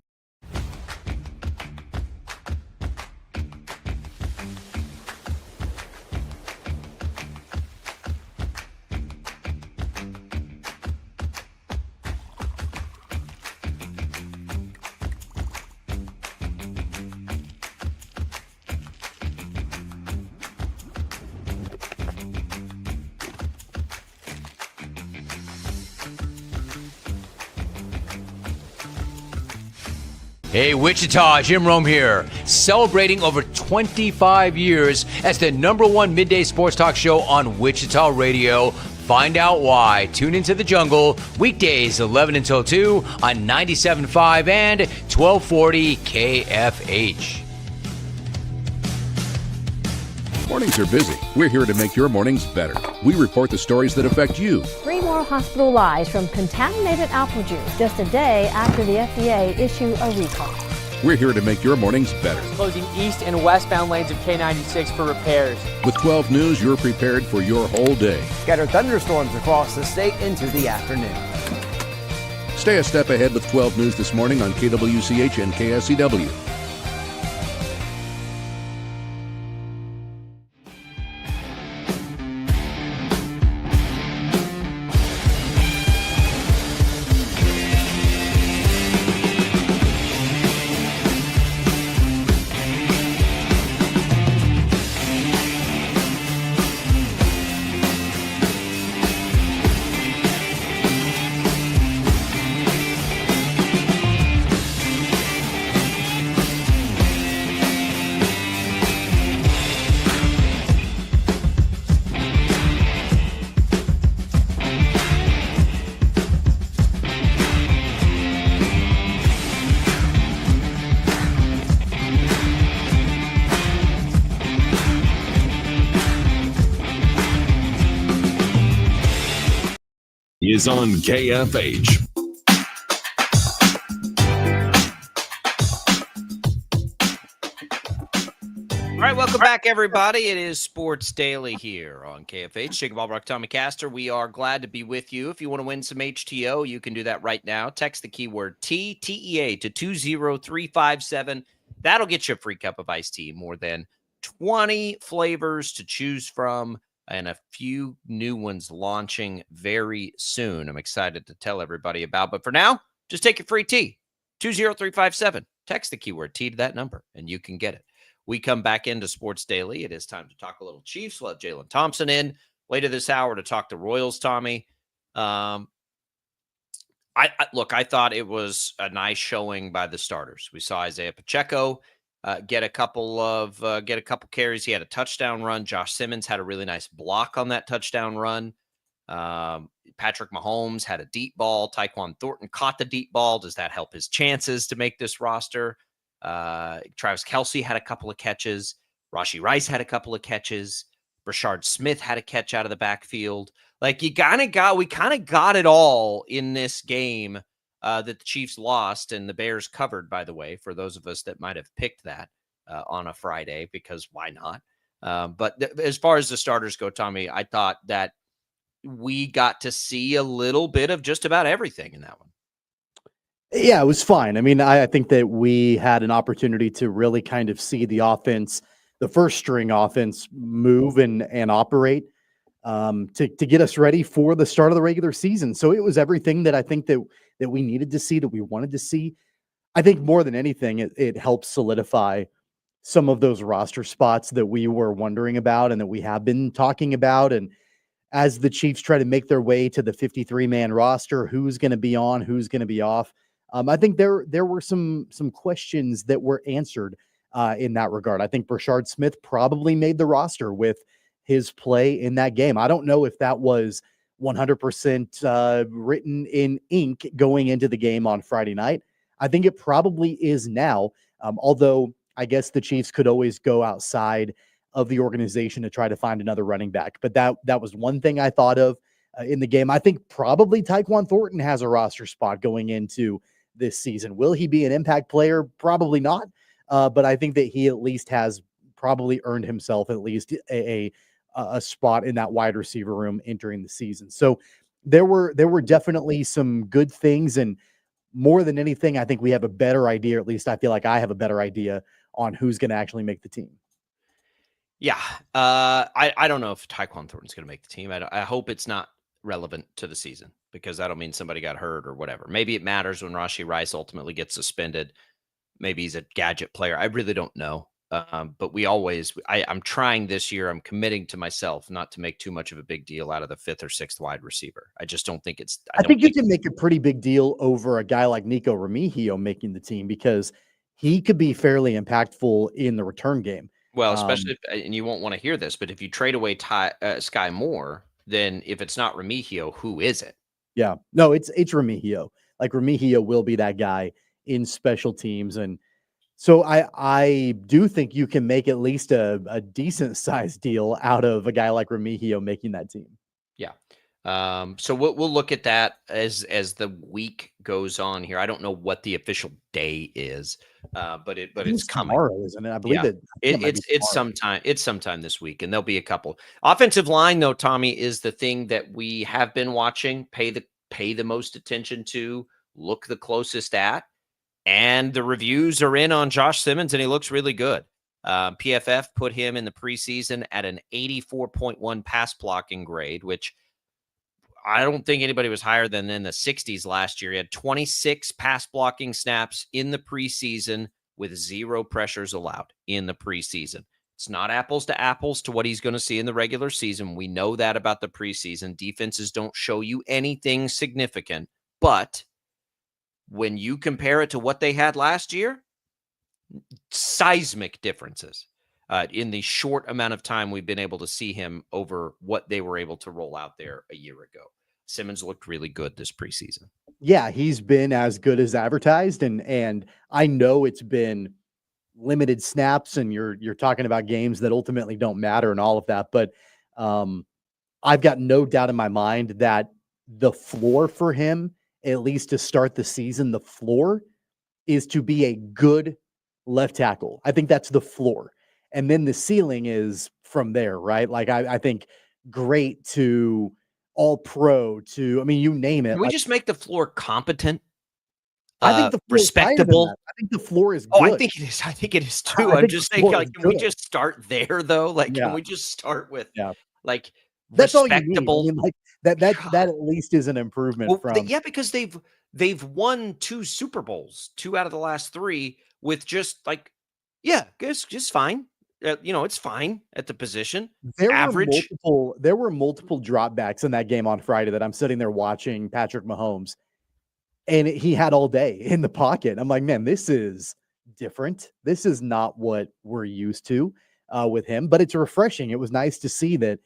Hey, Wichita, Jim Rome here, celebrating over 25 years as the #1 midday sports talk show on Wichita Radio. Find out why. Tune into the jungle, weekdays 11 until 2 on 97.5 and 1240 KFH. Mornings are busy. We're here to make your mornings better. We report the stories that affect you. 3 more hospitalized from contaminated apple juice just a day after the FDA issued a recall. We're here to make your mornings better. Closing east and westbound lanes of K96 for repairs. With 12 News, you're prepared for your whole day. Scattered thunderstorms across the state into the afternoon. Stay a step ahead with 12 News this morning on KWCH and KSCW. is on KFH. All right, welcome back, everybody. It is Sports Daily here on KFH. Jacob Albrock, Tommy Castor. We are glad to be with you. If you want to win some HTO, you can do that right now. Text the keyword TEA to 20357. That'll get you a free cup of iced tea. More than 20 flavors to choose from and a few new ones launching very soon. I'm excited to tell everybody about. But for now, just take your free tea. 20357. Text the keyword T to that number, and you can get it. We come back into Sports Daily. It is time to talk a little Chiefs. We'll have Jaylon Thompson in later this hour to talk the Royals, Tommy. I thought it was a nice showing by the starters. We saw Isaiah Pacheco get a couple carries. He had a touchdown run. Josh Simmons had a really nice block on that touchdown run. Patrick Mahomes had a deep ball. Tyquan Thornton caught the deep ball. Does that help his chances to make this roster? Travis Kelce had a couple of catches. Rashee Rice had a couple of catches. Brashard Smith had a catch out of the backfield. Like we kind of got it all in this game that the Chiefs lost and the Bears covered, by the way, for those of us that might have picked that on a Friday, because why not? But as far as the starters go, Tommy, I thought that we got to see a little bit of just about everything in that one. Yeah, it was fine. I mean, I think that we had an opportunity to really kind of see the offense, the first string offense, move and operate to get us ready for the start of the regular season. So it was everything that I think that we needed to see, that we wanted to see. I think more than anything, it helps solidify some of those roster spots that we were wondering about and that we have been talking about. And as the Chiefs try to make their way to the 53-man roster, who's going to be on, who's going to be off, I think there were some questions that were answered in that regard. I think Brashard Smith probably made the roster with his play in that game. I don't know if that was 100% written in ink going into the game on Friday night. I think it probably is now, although I guess the Chiefs could always go outside of the organization to try to find another running back. But that was one thing I thought of in the game. I think probably Tyquan Thornton has a roster spot going into this season. Will he be an impact player? Probably not. But I think that he at least has probably earned himself at least a spot in that wide receiver room entering the season. So there were definitely some good things. And more than anything, I think we have a better idea. At least I feel like I have a better idea on who's going to actually make the team. Yeah. I don't know if Tyquan Thornton's going to make the team. I hope it's not relevant to the season, because that'll mean somebody got hurt or whatever. Maybe it matters when Rashee Rice ultimately gets suspended. Maybe he's a gadget player. I really don't know. But I'm trying this year. I'm committing to myself not to make too much of a big deal out of the 5th or 6th wide receiver. I just don't think it's. I think you can make a pretty big deal over a guy like Nico Remigio making the team, because he could be fairly impactful in the return game. Well, especially, and you won't want to hear this, but if you trade away Sky Moore, then if it's not Remigio, who is it? Yeah, no, it's Remigio. Like Remigio will be that guy in special teams. And so I do think you can make at least a decent sized deal out of a guy like Remigio making that team. Yeah. So we'll look at that as the week goes on here. I don't know what the official day is, but it's coming tomorrow, isn't it? I believe it's sometime this week, and there'll be a couple. Offensive line, though, Tommy, is the thing that we have been watching, pay the most attention to, look the closest at, and the reviews are in on Josh Simmons, and he looks really good. PFF put him in the preseason at an 84.1 pass blocking grade, which I don't think anybody was higher than in the 60s last year. He had 26 pass blocking snaps in the preseason with 0 pressures allowed in the preseason. It's not apples to apples to what he's going to see in the regular season. We know that about the preseason. Defenses don't show you anything significant, but when you compare it to what they had last year, seismic differences in the short amount of time we've been able to see him over what they were able to roll out there a year ago. Simmons looked really good this preseason. Yeah, he's been as good as advertised, and I know it's been limited snaps, and you're talking about games that ultimately don't matter and all of that, but I've got no doubt in my mind that the floor for him, at least to start the season, the floor is to be a good left tackle. I think that's the floor. And then the ceiling is from there, right? Like I think great to all pro to, I mean, you name it. Can we just make the floor competent? I think the floor respectable. I think the floor is Oh, good. I think it is. I think it is too. I'm just saying, like, can we just start there though? Like, can we just start with like that's respectable? All you need. I mean, like that at least is an improvement from because they've won 2 Super Bowls, 2 out of the last 3 with just like, just fine. It's fine at the position. Average. There were multiple dropbacks in that game on Friday that I'm sitting there watching Patrick Mahomes, and he had all day in the pocket. I'm like, man, this is different. This is not what we're used to with him, but it's refreshing. It was nice to see that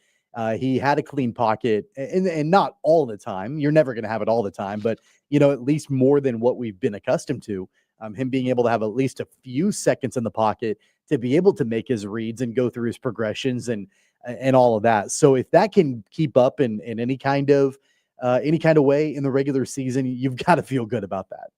he had a clean pocket, and not all the time. You're never going to have it all the time, but at least more than what we've been accustomed to. Him being able to have at least a few seconds in the pocket to be able to make his reads and go through his progressions and all of that. So if that can keep up in any kind of way in the regular season, you've got to feel good about that.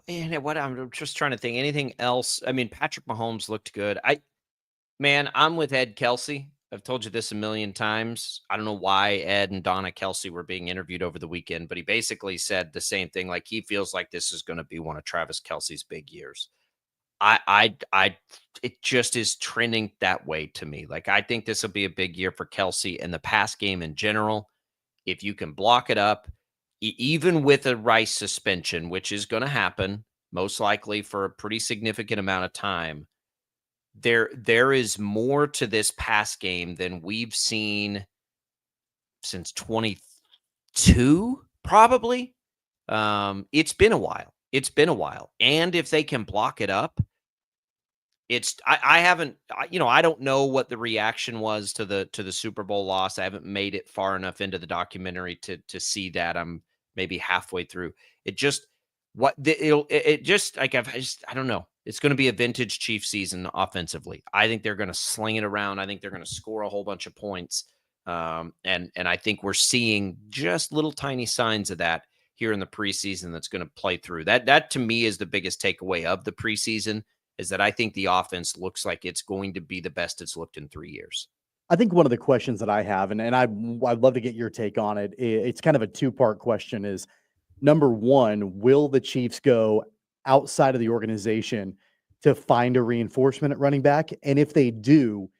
And what I'm just trying to think, anything else? I mean, Patrick Mahomes looked good. I'm with Ed Kelsey. I've told you this a million times. I don't know why Ed and Donna Kelsey were being interviewed over the weekend, but he basically said the same thing. Like, he feels like this is going to be one of Travis Kelsey's big years. It just is trending that way to me. Like, I think this will be a big year for Kelsey and the pass game in general. If you can block it up, even with a Rice suspension, which is going to happen most likely for a pretty significant amount of time, there is more to this pass game than we've seen since 22, probably. It's been a while. And if they can block it up, I don't know what the reaction was to the Super Bowl loss. I haven't made it far enough into the documentary to see that. I'm maybe halfway through. I don't know. It's going to be a vintage Chiefs season offensively. I think they're going to sling it around. I think they're going to score a whole bunch of points. And I think we're seeing just little tiny signs of that here in the preseason that's going to play through. That to me is the biggest takeaway of the preseason, is that I think the offense looks like it's going to be the best it's looked in 3 years. I think one of the questions that I have, and I'd love to get your take on it, it's kind of a 2-part question, is number one, will the Chiefs go outside of the organization to find a reinforcement at running back? And if they do,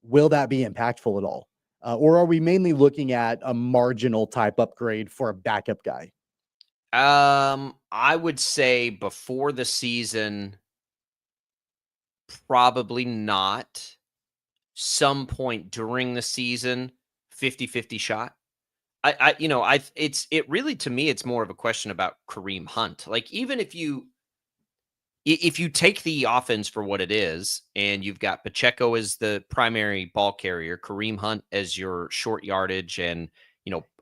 will that be impactful at all? Or are we mainly looking at a marginal type upgrade for a backup guy? I would say before the season, probably not. Some point during the season, 50-50 shot. It really, to me, it's more of a question about Kareem Hunt. Like, even if you take the offense for what it is, and you've got Pacheco as the primary ball carrier, Kareem Hunt as your short yardage and,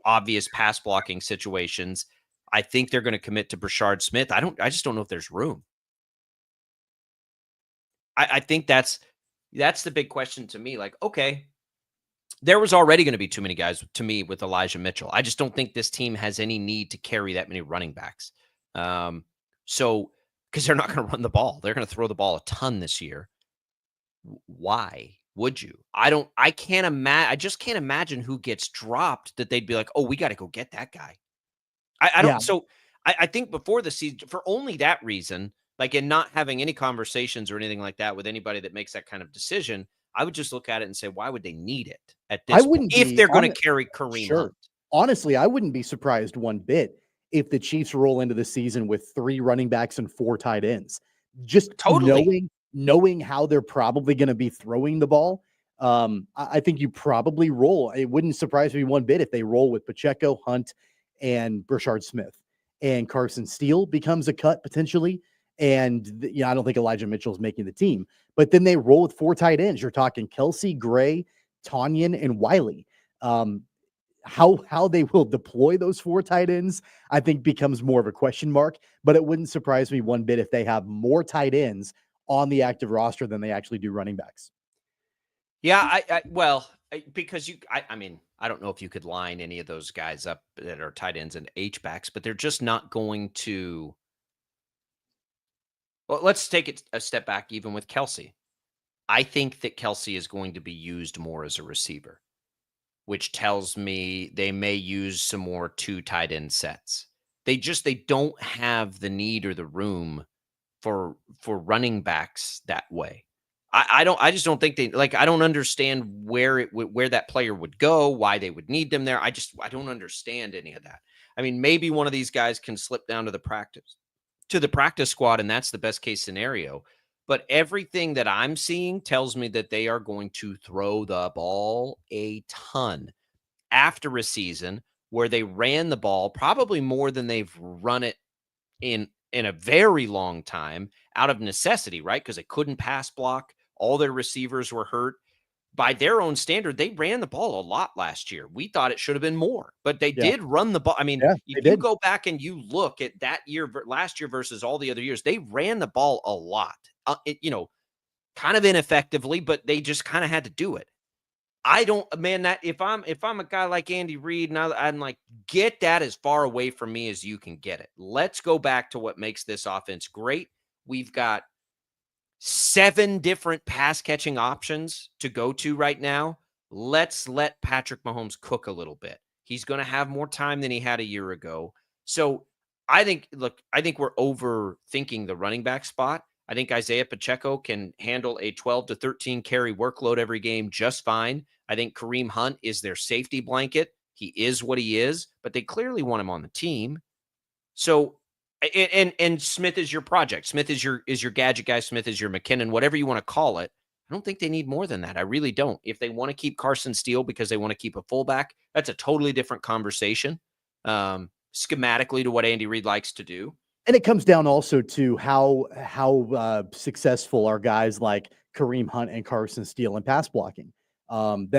obvious pass blocking situations, I think they're going to commit to Brashard Smith. I just don't know if there's room. I think that's the big question to me. Like, okay, there was already going to be too many guys to me with Elijah Mitchell. I just don't think this team has any need to carry that many running backs. Because they're not going to run the ball. They're going to throw the ball a ton this year. Why would you? I just can't imagine who gets dropped that they'd be like, oh, we got to go get that guy. I don't. Yeah. So I think before the season, for only that reason, like, in not having any conversations or anything like that with anybody that makes that kind of decision, I would just look at it and say, why would they need it at this point if they're going to carry Kareem Hunt? Honestly, I wouldn't be surprised one bit if the Chiefs roll into the season with 3 running backs and 4 tight ends. Just knowing how they're probably going to be throwing the ball, I think you probably roll. It wouldn't surprise me one bit if they roll with Pacheco, Hunt, and Brashard Smith. And Carson Steele becomes a cut potentially. And I don't think Elijah Mitchell is making the team. But then they roll with 4 tight ends. You're talking Kelsey, Gray, Tonyan, and Wiley. How they will deploy those 4 tight ends, I think, becomes more of a question mark. But it wouldn't surprise me one bit if they have more tight ends on the active roster than they actually do running backs. Yeah, well, Because I mean, I don't know if you could line any of those guys up that are tight ends and H-backs, but they're just not going to. Well, let's take it a step back even with Kelsey. I think that Kelsey is going to be used more as a receiver, which tells me they may use some more 2 tight end sets. They don't have the need or the room for running backs that way. I just don't think I don't understand where that player would go, why they would need them there. I don't understand any of that. I mean, maybe one of these guys can slip down to the practice squad, and that's the best case scenario. But everything that I'm seeing tells me that they are going to throw the ball a ton after a season where they ran the ball probably more than they've run it in a very long time out of necessity, right? Because they couldn't pass block. All their receivers were hurt. By their own standard, they ran the ball a lot last year. We thought it should have been more, but they did run the ball. I mean, if you go back and you look at that year, last year versus all the other years, they ran the ball a lot, kind of ineffectively, but they just kind of had to do it. That if I'm a guy like Andy Reid, and I'm like, get that as far away from me as you can get it. Let's go back to what makes this offense great. We've got 7 different pass catching options to go to right now. Let's let Patrick Mahomes cook a little bit. He's going to have more time than he had a year ago. So I think we're overthinking the running back spot. I think Isaiah Pacheco can handle a 12 to 13 carry workload every game just fine. I think Kareem Hunt is their safety blanket. He is what he is, but they clearly want him on the team. So, and Smith is your project. Smith is your gadget guy. Smith is your McKinnon, whatever you want to call it. I don't think they need more than that. I really don't. If they want to keep Carson Steele because they want to keep a fullback, that's a totally different conversation. Schematically to what Andy Reid likes to do. And it comes down also to how successful are guys like Kareem Hunt and Carson Steele in pass blocking. That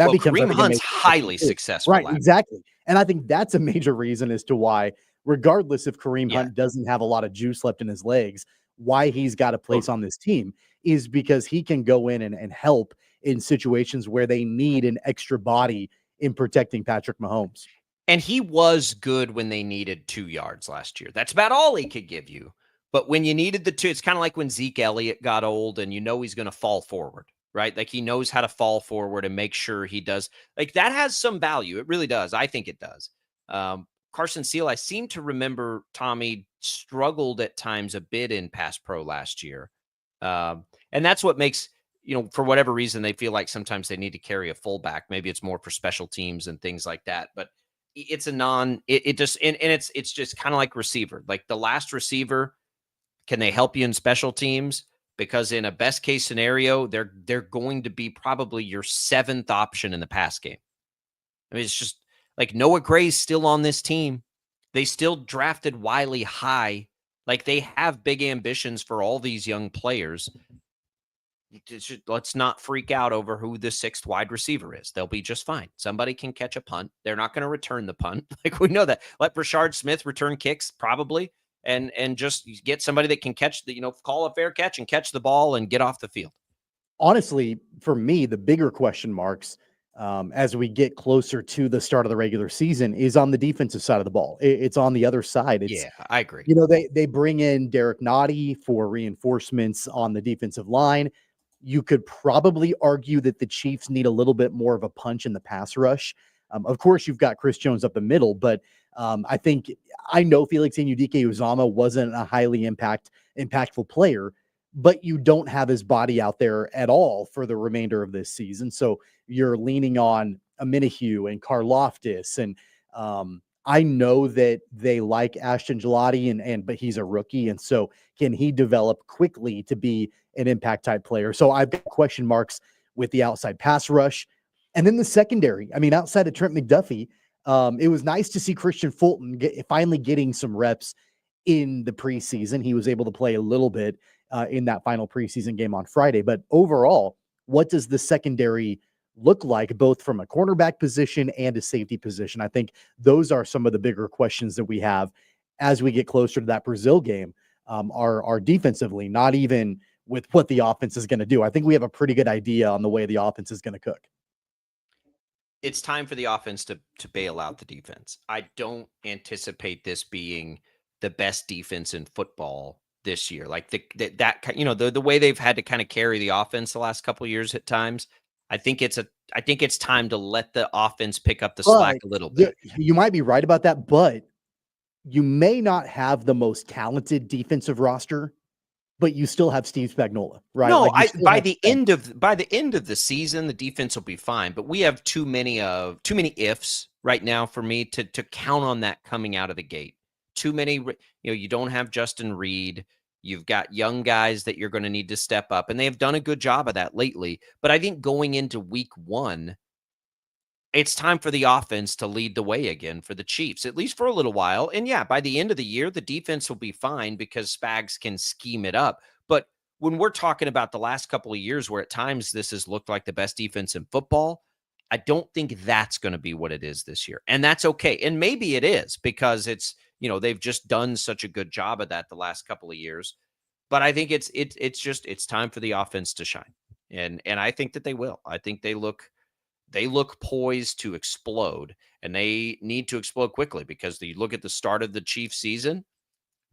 becomes Kareem Hunt's highly successful, right? Exactly, and I think that's a major reason as to why, regardless if Kareem Hunt doesn't have a lot of juice left in his legs, why he's got a place on this team is because he can go in and help in situations where they need an extra body in protecting Patrick Mahomes. And he was good when they needed 2 yards last year. That's about all he could give you. But when you needed the 2, it's kind of like when Zeke Elliott got old and he's going to fall forward, right? Like he knows how to fall forward and make sure he does. Like that has some value. It really does. I think it does. Carson Steele, I seem to remember Tommy struggled at times a bit in pass pro last year. And that's what makes, for whatever reason, they feel like sometimes they need to carry a fullback. Maybe it's more for special teams and things like that. But it's it's just kind of like receiver. Like the last receiver, can they help you in special teams? Because in a best case scenario, they're going to be probably your 7th option in the pass game. I mean, it's just like Noah Gray's still on this team. They still drafted Wiley high. Like they have big ambitions for all these young players. Let's not freak out over who the 6th wide receiver is. They'll be just fine. Somebody can catch a punt. They're not going to return the punt. Like we know that. Let Brashard Smith return kicks probably, and just get somebody that can catch call a fair catch and catch the ball and get off the field. Honestly, for me, the bigger question marks as we get closer to the start of the regular season is on the defensive side of the ball. It's on the other side. I agree. They bring in Derek Nottie for reinforcements on the defensive line. You could probably argue that the Chiefs need a little bit more of a punch in the pass rush. Of course, you've got Chris Jones up the middle, but I know Felix Anudike-Uzomah wasn't a highly impactful player, but you don't have his body out there at all for the remainder of this season. So you're leaning on Aminihu and Karlaftis. And I know that they like Ashton Gelati, but he's a rookie. And so can he develop quickly to be an impact type player? So I've got question marks with the outside pass rush. And then the secondary, I mean, outside of Trent McDuffie, it was nice to see Christian Fulton finally getting some reps in the preseason. He was able to play a little bit in that final preseason game on Friday. But overall, what does the secondary look like, both from a cornerback position and a safety position? I think those are some of the bigger questions that we have as we get closer to that Brazil game. Are defensively, not even with what the offense is going to do. I think we have a pretty good idea on the way the offense is going to cook. it's time for the offense to bail out the defense. I don't anticipate this being the best defense in football this year. Like the way they've had to kind of carry the offense the last couple of years at times. I think it's time to let the offense pick up the slack a little bit. You might be right about that, but you may not have the most talented defensive roster, but you still have Steve Spagnuolo, right? No, like by the end of the season, the defense will be fine. But we have too many ifs right now for me to count on that coming out of the gate. Too many, you don't have Justin Reed. You've got young guys that you're going to need to step up, and they have done a good job of that lately. But I think going into week 1, it's time for the offense to lead the way again for the Chiefs, at least for a little while. And yeah, by the end of the year, the defense will be fine because Spags can scheme it up. But when we're talking about the last couple of years where at times this has looked like the best defense in football, I don't think that's going to be what it is this year. And that's okay. And maybe it is because it's, they've just done such a good job of that the last couple of years. But I think it's time for the offense to shine. And I think that they will. I think they look poised to explode, and they need to explode quickly because you look at the start of the Chiefs season,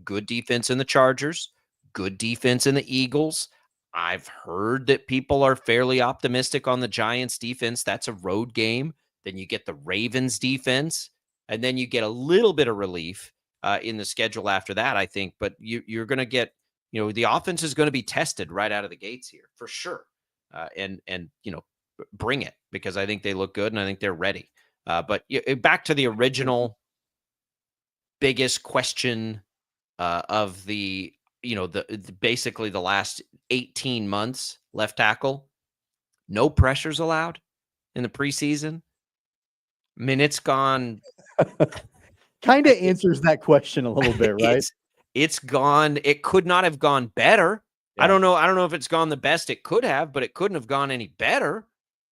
good defense in the Chargers, good defense in the Eagles. I've heard that people are fairly optimistic on the Giants defense. That's a road game. Then you get the Ravens defense, and then you get a little bit of relief in the schedule after that, I think. But you're going to get, the offense is going to be tested right out of the gates here for sure. And bring it because I think they look good and I think they're ready. But back to the original biggest question of the basically the last 18 months, left tackle, no pressures allowed in the preseason. I mean, it's gone. Kind of answers that question a little bit, right? It's gone. It could not have gone better. Yeah. I don't know if it's gone the best it could have, but it couldn't have gone any better.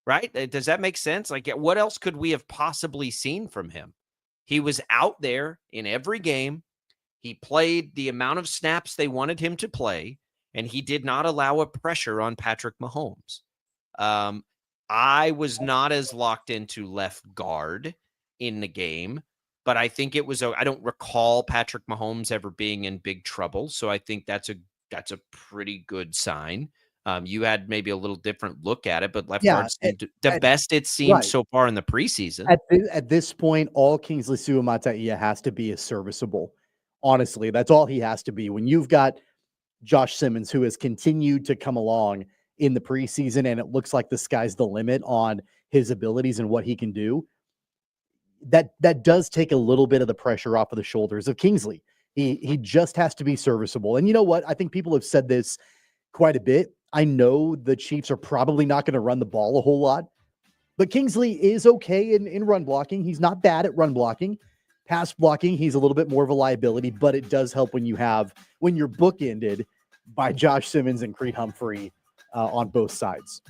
Right? Does that make sense? Like, what else could we have possibly seen from him? He was out there in every game. He played the amount of snaps they wanted him to play, and he did not allow a pressure on Patrick Mahomes. I was not as locked into left guard in the game, but I think it was I don't recall Patrick Mahomes ever being in big trouble, so I think that's a pretty good sign. You had maybe a little different look at it, but left guard seemed the best it seemed so far in the preseason. At this point, all Kingsley Suamataia has to be is serviceable. Honestly, that's all he has to be. When you've got Josh Simmons, who has continued to come along in the preseason, and it looks like the sky's the limit on his abilities and what he can do, that does take a little bit of the pressure off of the shoulders of Kingsley. He just has to be serviceable. And you know what? I think people have said this quite a bit. I know the Chiefs are probably not going to run the ball a whole lot, but Kingsley is okay in run blocking. He's not bad at run blocking. Pass blocking, he's a little bit more of a liability, but it does help when you're bookended by Josh Simmons and Creed Humphrey on both sides.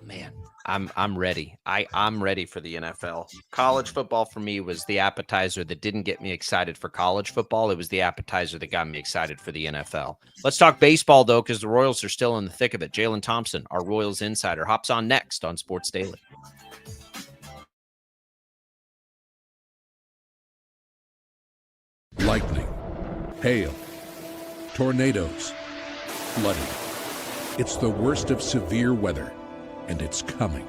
Man, I'm ready. I'm ready for the NFL. College football for me was the appetizer that didn't get me excited for college football. It was the appetizer that got me excited for the NFL. Let's talk baseball, though, because the Royals are still in the thick of it. Jaylon Thompson, our Royals insider, hops on next on Sports Daily. Lightning, hail, tornadoes, flooding. It's the worst of severe weather, and it's coming.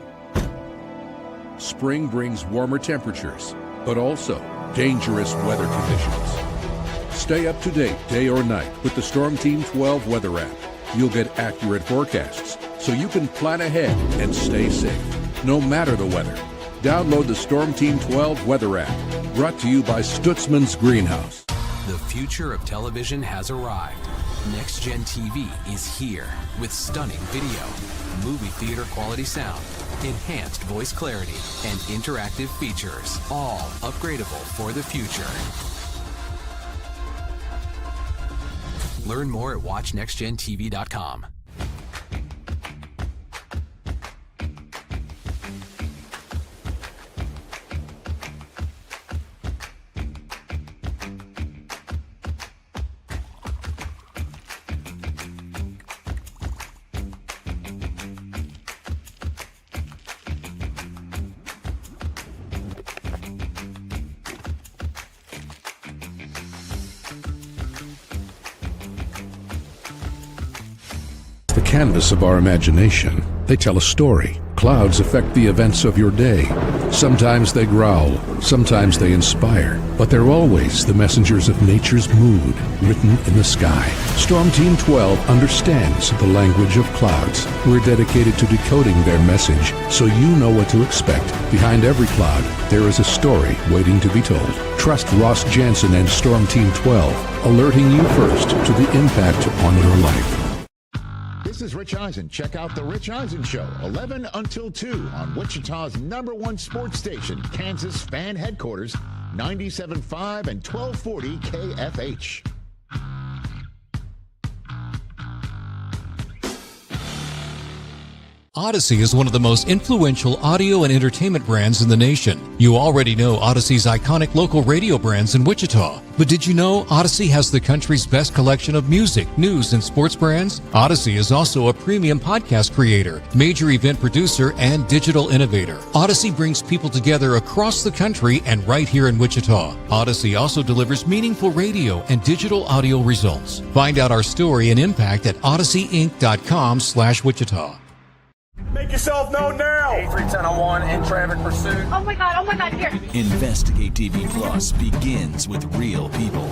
Spring brings warmer temperatures, but also dangerous weather conditions. Stay up to date day or night with the Storm Team 12 weather app. You'll get accurate forecasts, so you can plan ahead and stay safe, no matter the weather. Download the Storm Team 12 weather app, brought to you by Stutzman's Greenhouse. The future of television has arrived. Next Gen TV is here with stunning video, movie theater quality sound, enhanced voice clarity, and interactive features, all upgradable for the future. Learn more at watchnextgentv.com. canvas of our imagination. They tell a story. Clouds affect the events of your day. Sometimes they growl, sometimes they inspire, but they're always the messengers of nature's mood written in the sky. Storm Team 12 understands the language of clouds. We're dedicated to decoding their message so you know what to expect. Behind every cloud, there is a story waiting to be told. Trust Ross Jansen and Storm Team 12, alerting you first to the impact on your life. This is Rich Eisen. Check out The Rich Eisen Show, 11 until 2 on Wichita's #1 sports station, Kansas Fan Headquarters, 97.5 and 1240 KFH. Odyssey is one of the most influential audio and entertainment brands in the nation. You already know Odyssey's iconic local radio brands in Wichita. But did you know Odyssey has the country's best collection of music, news, and sports brands? Odyssey is also a premium podcast creator, major event producer, and digital innovator. Odyssey brings people together across the country and right here in Wichita. Odyssey also delivers meaningful radio and digital audio results. Find out our story and impact at odysseyinc.com/Wichita. Make yourself known now. 310-01 in traffic pursuit. Oh my God, here. Investigate TV Plus begins with real people.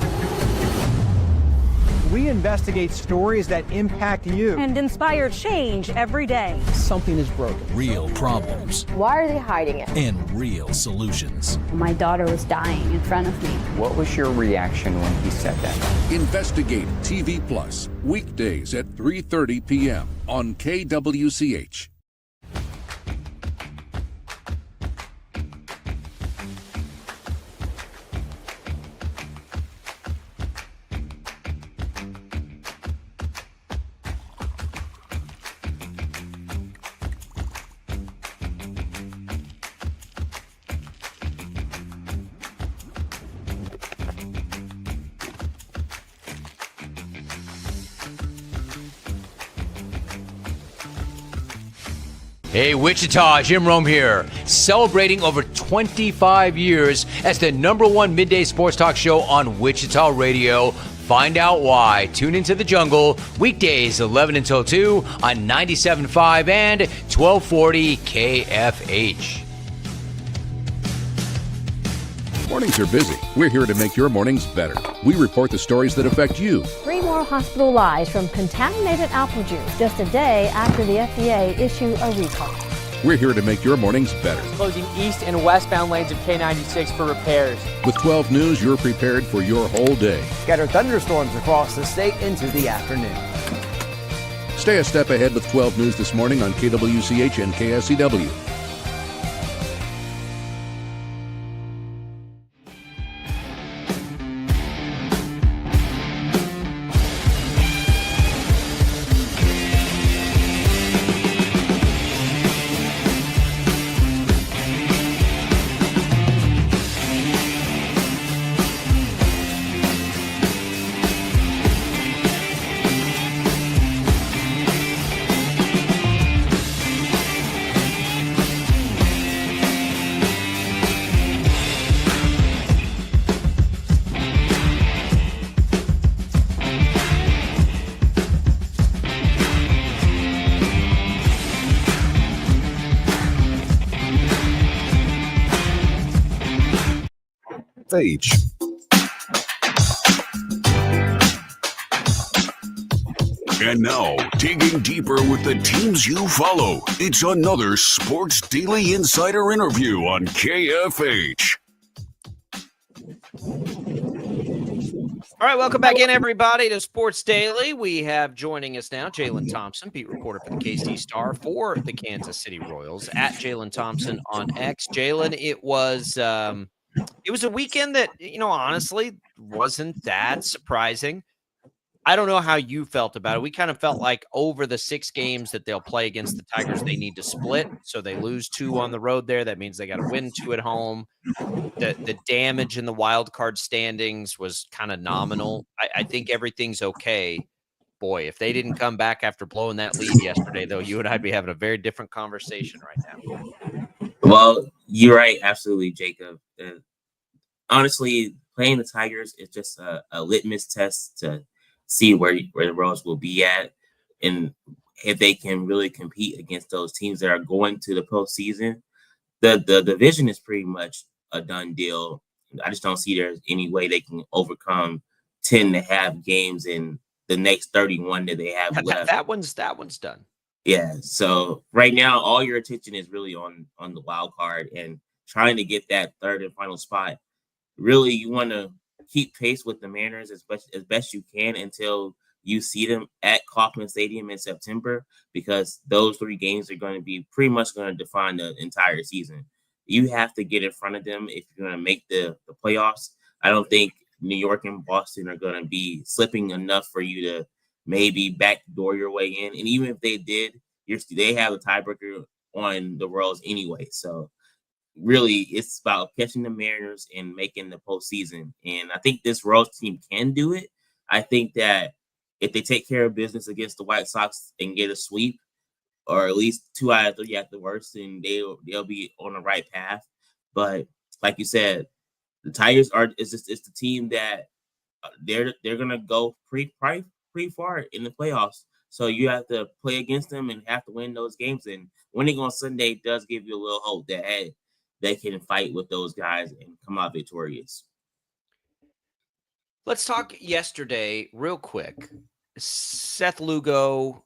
We investigate stories that impact you. And inspire change every day. Something is broken. Real problems. Why are they hiding it? And real solutions. My daughter was dying in front of me. What was your reaction when he said that? Investigate TV Plus, weekdays at 3:30 p.m. on KWCH. Hey, Wichita, Jim Rome here, celebrating over 25 years as the #1 midday sports talk show on Wichita Radio. Find out why. Tune into The Jungle, weekdays 11 until 2 on 97.5 and 1240 KFH. Mornings are busy. We're here to make your mornings better. We report the stories that affect you. 3 more hospitalized from contaminated apple juice just a day after the FDA issued a recall. We're here to make your mornings better. Closing east and westbound lanes of K96 for repairs. With 12 News, you're prepared for your whole day. Scattered thunderstorms across the state into the afternoon. Stay a step ahead with 12 News this morning on KWCH and KSCW. H. And now, digging deeper with the teams you follow, it's another Sports Daily Insider interview on KFH. All right, welcome back in, everybody, to Sports Daily. We have joining us now Jaylon Thompson, beat reporter for the KState Star for the Kansas City Royals, at Jaylon Thompson on X. Jaylon, it was a weekend that, honestly wasn't that surprising. I don't know how you felt about it. We kind of felt like over the 6 games that they'll play against the Tigers, they need to split. So they lose 2 on the road there. That means they got to win 2 at home. The damage in the wild card standings was kind of nominal. I think everything's okay. Boy, if they didn't come back after blowing that lead yesterday, though, you and I'd be having a very different conversation right now. Well, you're right. Absolutely, Jacob. Honestly, playing the Tigers is just a litmus test to see where the Royals will be at. And if they can really compete against those teams that are going to the postseason. The division is pretty much a done deal. I just don't see there's any way they can overcome 10.5 games in the next 31 that they have left. That one's done. Yeah. So right now, all your attention is really on the wild card and trying to get that third and final spot. Really, you want to keep pace with the Mariners as best you can until you see them at Kauffman Stadium in September, because those 3 games are going to be pretty much going to define the entire season. You have to get in front of them if you're going to make the playoffs. I don't think New York and Boston are going to be slipping enough for you to maybe backdoor your way in. And even if they did, they have a tiebreaker on the Royals anyway. So really, it's about catching the Mariners and making the postseason. And I think this Royals team can do it. I think that if they take care of business against the White Sox and get a sweep, or at least 2 out of 3 at the worst, then they'll be on the right path. But like you said, the Tigers it's the team that they're gonna go pretty far in the playoffs. So you have to play against them and have to win those games. And winning on Sunday does give you a little hope that, hey, they can fight with those guys and come out victorious. Let's talk yesterday real quick. Seth Lugo,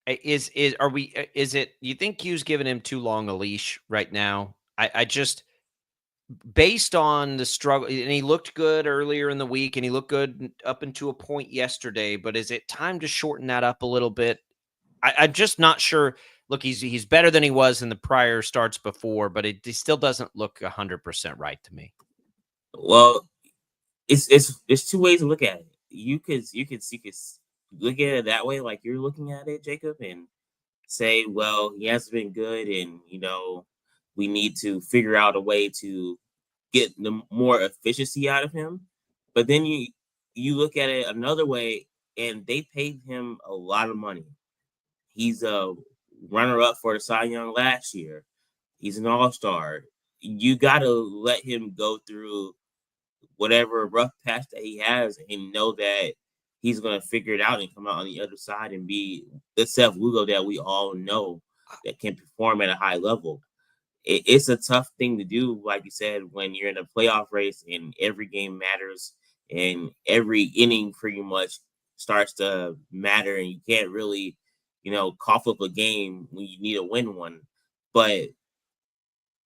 you think Q's giving him too long a leash right now? I just, based on the struggle, and he looked good earlier in the week and he looked good up into a point yesterday, but is it time to shorten that up a little bit? I'm just not sure. Look, he's better than he was in the prior starts before, but it still doesn't look 100% right to me. Well, there's 2 ways to look at it. You could look at it that way, like you're looking at it, Jacob, and say, well, he hasn't been good, and we need to figure out a way to get the more efficiency out of him. But then you look at it another way, and they paid him a lot of money. He's a runner-up for the Cy Young last year. He's an all-star. You got to let him go through whatever rough patch that he has and know that he's going to figure it out and come out on the other side and be the Seth Lugo that we all know that can perform at a high level. It's a tough thing to do, like you said, when you're in a playoff race and every game matters and every inning pretty much starts to matter, and you can't really, cough up a game when you need to win one. But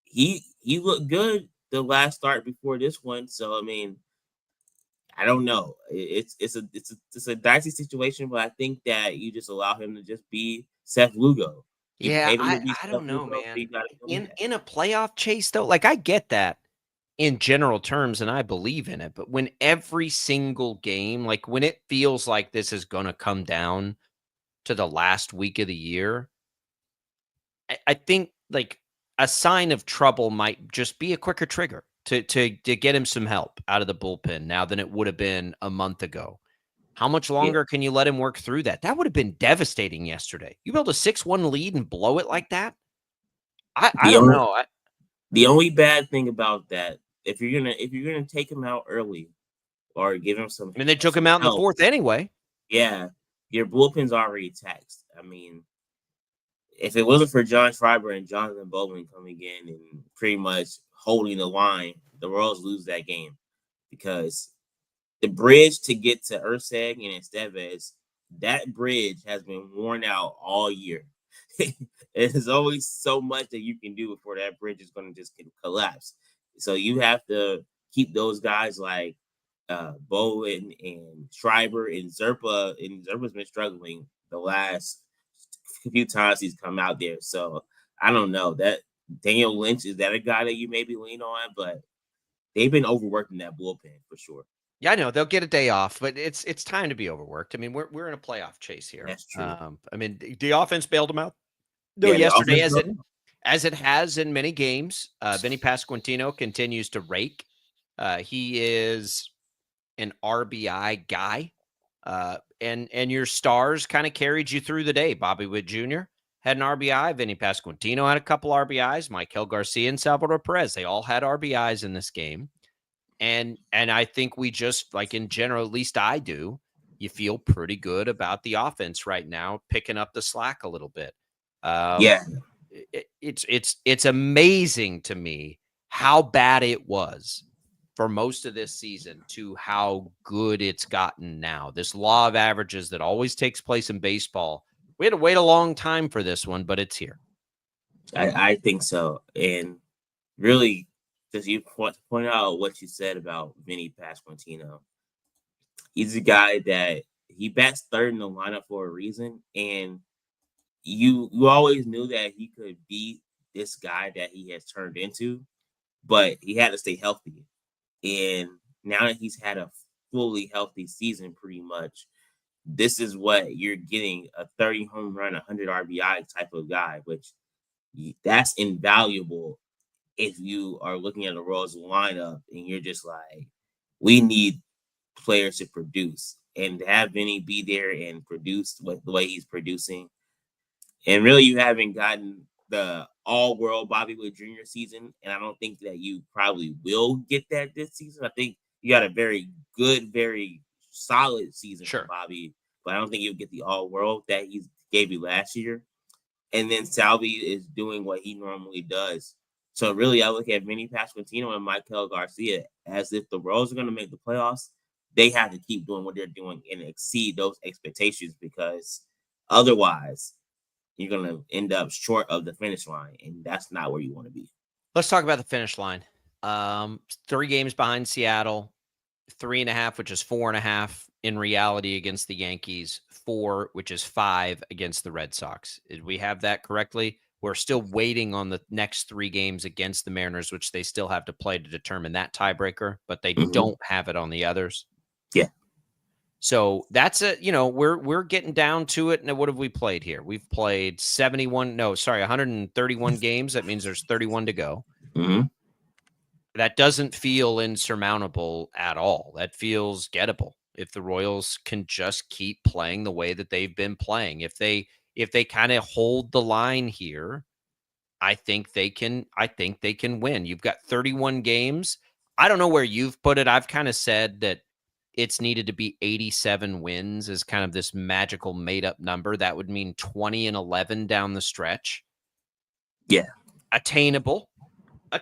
he looked good the last start before this one. So, I don't know. It's a dicey situation, but I think that you just allow him to just be Seth Lugo. I don't know, man. In a playoff chase, though, like I get that in general terms, and I believe in it. But when every single game, like when it feels like this is going to come down to the last week of the year, I think like a sign of trouble might just be a quicker trigger to get him some help out of the bullpen now than it would have been a month ago. How much longer can you let him work through that? That would have been devastating yesterday. You build a 6-1 lead and blow it like that? I don't know. The only bad thing about that, if you're gonna take him out early or give him some, they took him out in the 4th anyway. Yeah, your bullpen's already taxed. If it wasn't for John Schreiber and Jonathan Bowman coming in and pretty much holding the line, the Royals lose that game, because the bridge to get to Urseg and Estevez, that bridge has been worn out all year. There's always so much that you can do before that bridge is going to just collapse. So you have to keep those guys like Bowen and Schreiber and Zerpa. And Zerpa's been struggling the last few times he's come out there. So I don't know. That Daniel Lynch, is that a guy that you maybe lean on? But they've been overworking that bullpen for sure. Yeah, I know they'll get a day off, but it's time to be overworked. We're in a playoff chase here. That's true. The offense bailed them out. No, yesterday, as it has in many games, Vinny Pasquantino continues to rake. He is an RBI guy, and your stars kind of carried you through the day. Bobby Witt Jr. had an RBI. Vinny Pasquantino had a couple RBIs. Michael Garcia and Salvador Perez, they all had RBIs in this game. And I think we just, like in general, at least I do, you feel pretty good about the offense right now, picking up the slack a little bit. It's amazing to me how bad it was for most of this season to how good it's gotten now. This law of averages that always takes place in baseball. We had to wait a long time for this one, but it's here. I think so. And really, because you point out what you said about Vinny Pasquantino, he's a guy that he bats third in the lineup for a reason. And you always knew that he could be this guy that he has turned into, but he had to stay healthy. And now that he's had a fully healthy season, pretty much, this is what you're getting, a 30 home run, 100 RBI type of guy, which that's invaluable if you are looking at the Royals lineup and you're just like, we need players to produce. And to have Vinny be there and produce the way he's producing. And really, you haven't gotten the all-world Bobby Witt Jr. season, and I don't think that you probably will get that this season. I think you got a very good, very solid season for Bobby, but I don't think you'll get the all-world that he gave you last year. And then Salvi is doing what he normally does. So really, I look at Vinny Pasquantino and Michael Garcia as if the Royals are going to make the playoffs, they have to keep doing what they're doing and exceed those expectations, because otherwise you're going to end up short of the finish line, and that's not where you want to be. Let's talk about the finish line. 3 games behind Seattle, 3.5, which is 4.5 in reality against the Yankees, 4, which is 5 against the Red Sox. Did we have that correctly? We're still waiting on the next 3 games against the Mariners, which they still have to play to determine that tiebreaker, but they don't have it on the others. Yeah. So that's we're getting down to it. Now, what have we played here? We've played 131 games. That means there's 31 to go. Mm-hmm. That doesn't feel insurmountable at all. That feels gettable if the Royals can just keep playing the way that they've been playing. If they kind of hold the line here, I think they can win. You've got 31 games. I don't know where you've put it. I've kind of said that it's needed to be 87 wins as kind of this magical made-up number. That would mean 20-11 down the stretch. Yeah. Attainable. I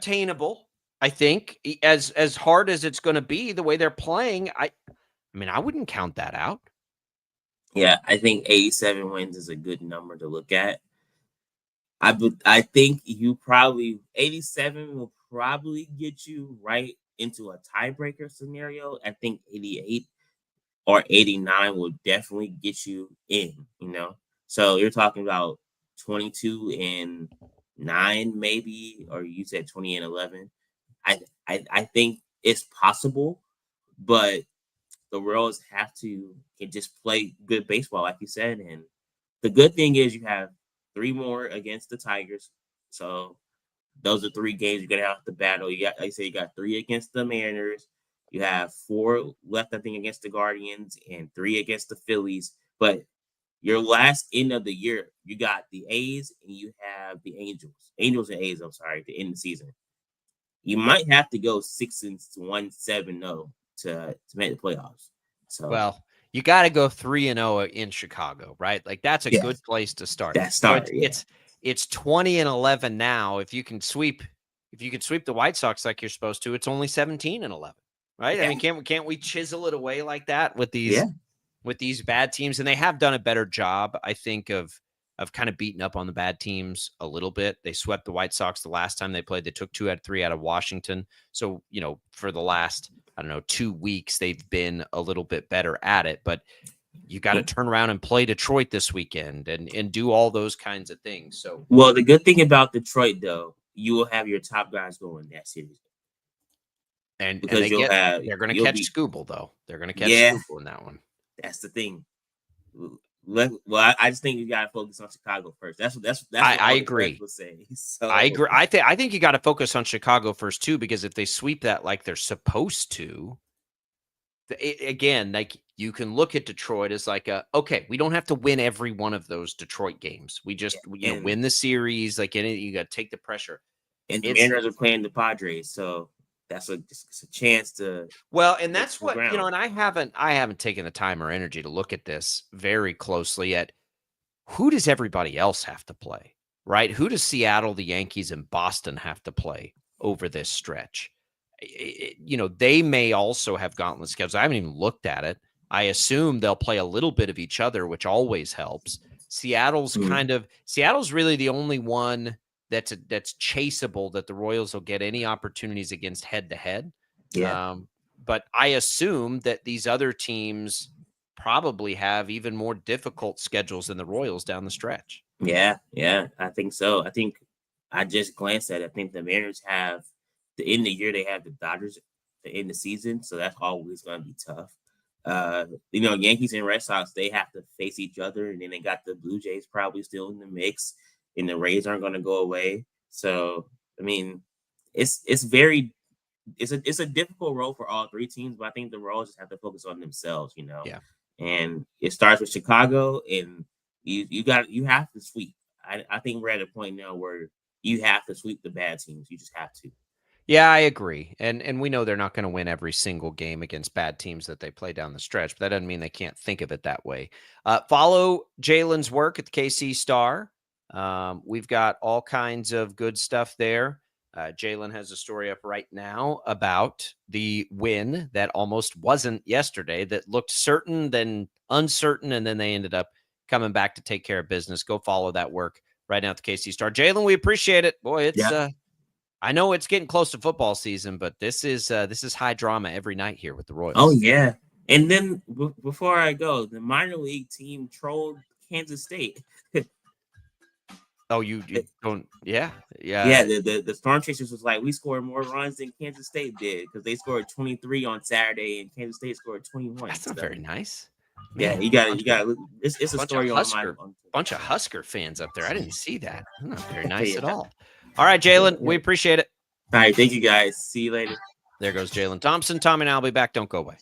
think as hard as it's going to be, the way they're playing, I mean, I wouldn't count that out. Yeah, I think 87 wins is a good number to look at. I think 87 will probably get you right into a tiebreaker scenario. I think 88 or 89 will definitely get you in, So you're talking about 22-9 maybe, or you said 20-11. I think it's possible, but the Royals can just play good baseball, like you said. And the good thing is you have 3 more against the Tigers. So those are 3 games you're going to have to battle. You got 3 against the Mariners. You have 4 left, I think, against the Guardians and 3 against the Phillies. But your last end of the year, you got the A's and you have the Angels and A's, to end the season. You might have to go 6-1-7-0 to make the playoffs. So, well, you got to go 3-0 in Chicago, right? Like that's a good place to start. It's 20-11 now. If you can sweep the White Sox like you're supposed to, it's only 17-11, right? Yeah. I mean, can't we chisel it away like that with these bad teams? And they have done a better job, I think, of kind of beating up on the bad teams a little bit. They swept the White Sox the last time they played. They took 2 out of 3 out of Washington. So, for the last 2 weeks, they've been a little bit better at it, but you got to turn around and play Detroit this weekend and do all those kinds of things. So, well, the good thing about Detroit, though, you will have your top guys going that series. And they're going to catch Scooble, though. They're going to catch Scooble in that one. That's the thing. Well, I just think you got to focus on Chicago first. That's what I agree. Say. So. I agree. I think you got to focus on Chicago first too, because if they sweep that like they're supposed to, again, like you can look at Detroit as like okay, we don't have to win every one of those Detroit games. We just win the series. Like you got to take the pressure. And the Mariners are playing the Padres, so that's it's a chance to. Well, and that's what, and I haven't taken the time or energy to look at this very closely at who does everybody else have to play, right? Who does Seattle, the Yankees, and Boston have to play over this stretch? They may also have gauntlet schedules. I haven't even looked at it. I assume they'll play a little bit of each other, which always helps. Seattle's really the only one that's chaseable that the Royals will get any opportunities against head to head. Yeah. But I assume that these other teams probably have even more difficult schedules than the Royals down the stretch. Yeah, I think so. I think I just glanced at it. I think the Mariners have the end of the year, they have the Dodgers to end the season, so that's always going to be tough. Yankees and Red Sox, they have to face each other, and then they got the Blue Jays probably still in the mix, and the Rays aren't going to go away. So, I mean, it's a difficult role for all three teams, but I think the Royals just have to focus on themselves, Yeah. And it starts with Chicago, and you have to sweep. I think we're at a point now where you have to sweep the bad teams. You just have to. Yeah, I agree. And we know they're not going to win every single game against bad teams that they play down the stretch, but that doesn't mean they can't think of it that way. Follow Jaylon's work at the KC Star. We've got all kinds of good stuff there. Jaylon has a story up right now about the win that almost wasn't yesterday, that looked certain, then uncertain, and then they ended up coming back to take care of business. Go follow that work right now at the KC Star. Jaylon, we appreciate it. Boy, it's I know it's getting close to football season, but this is high drama every night here with the Royals. Oh yeah, and then before I go, the minor league team trolled Kansas State. Oh, you don't? Yeah. The Storm Chasers was like, we scored more runs than Kansas State did because they scored 23 on Saturday and Kansas State scored 21. That's not very nice. Man, you got it. It's a story on my bunch of Husker fans up there. I didn't see that. Not very nice at all. All right, Jaylon, we appreciate it. All right, thank you guys. See you later. There goes Jaylon Thompson. Tom and I will be back. Don't go away.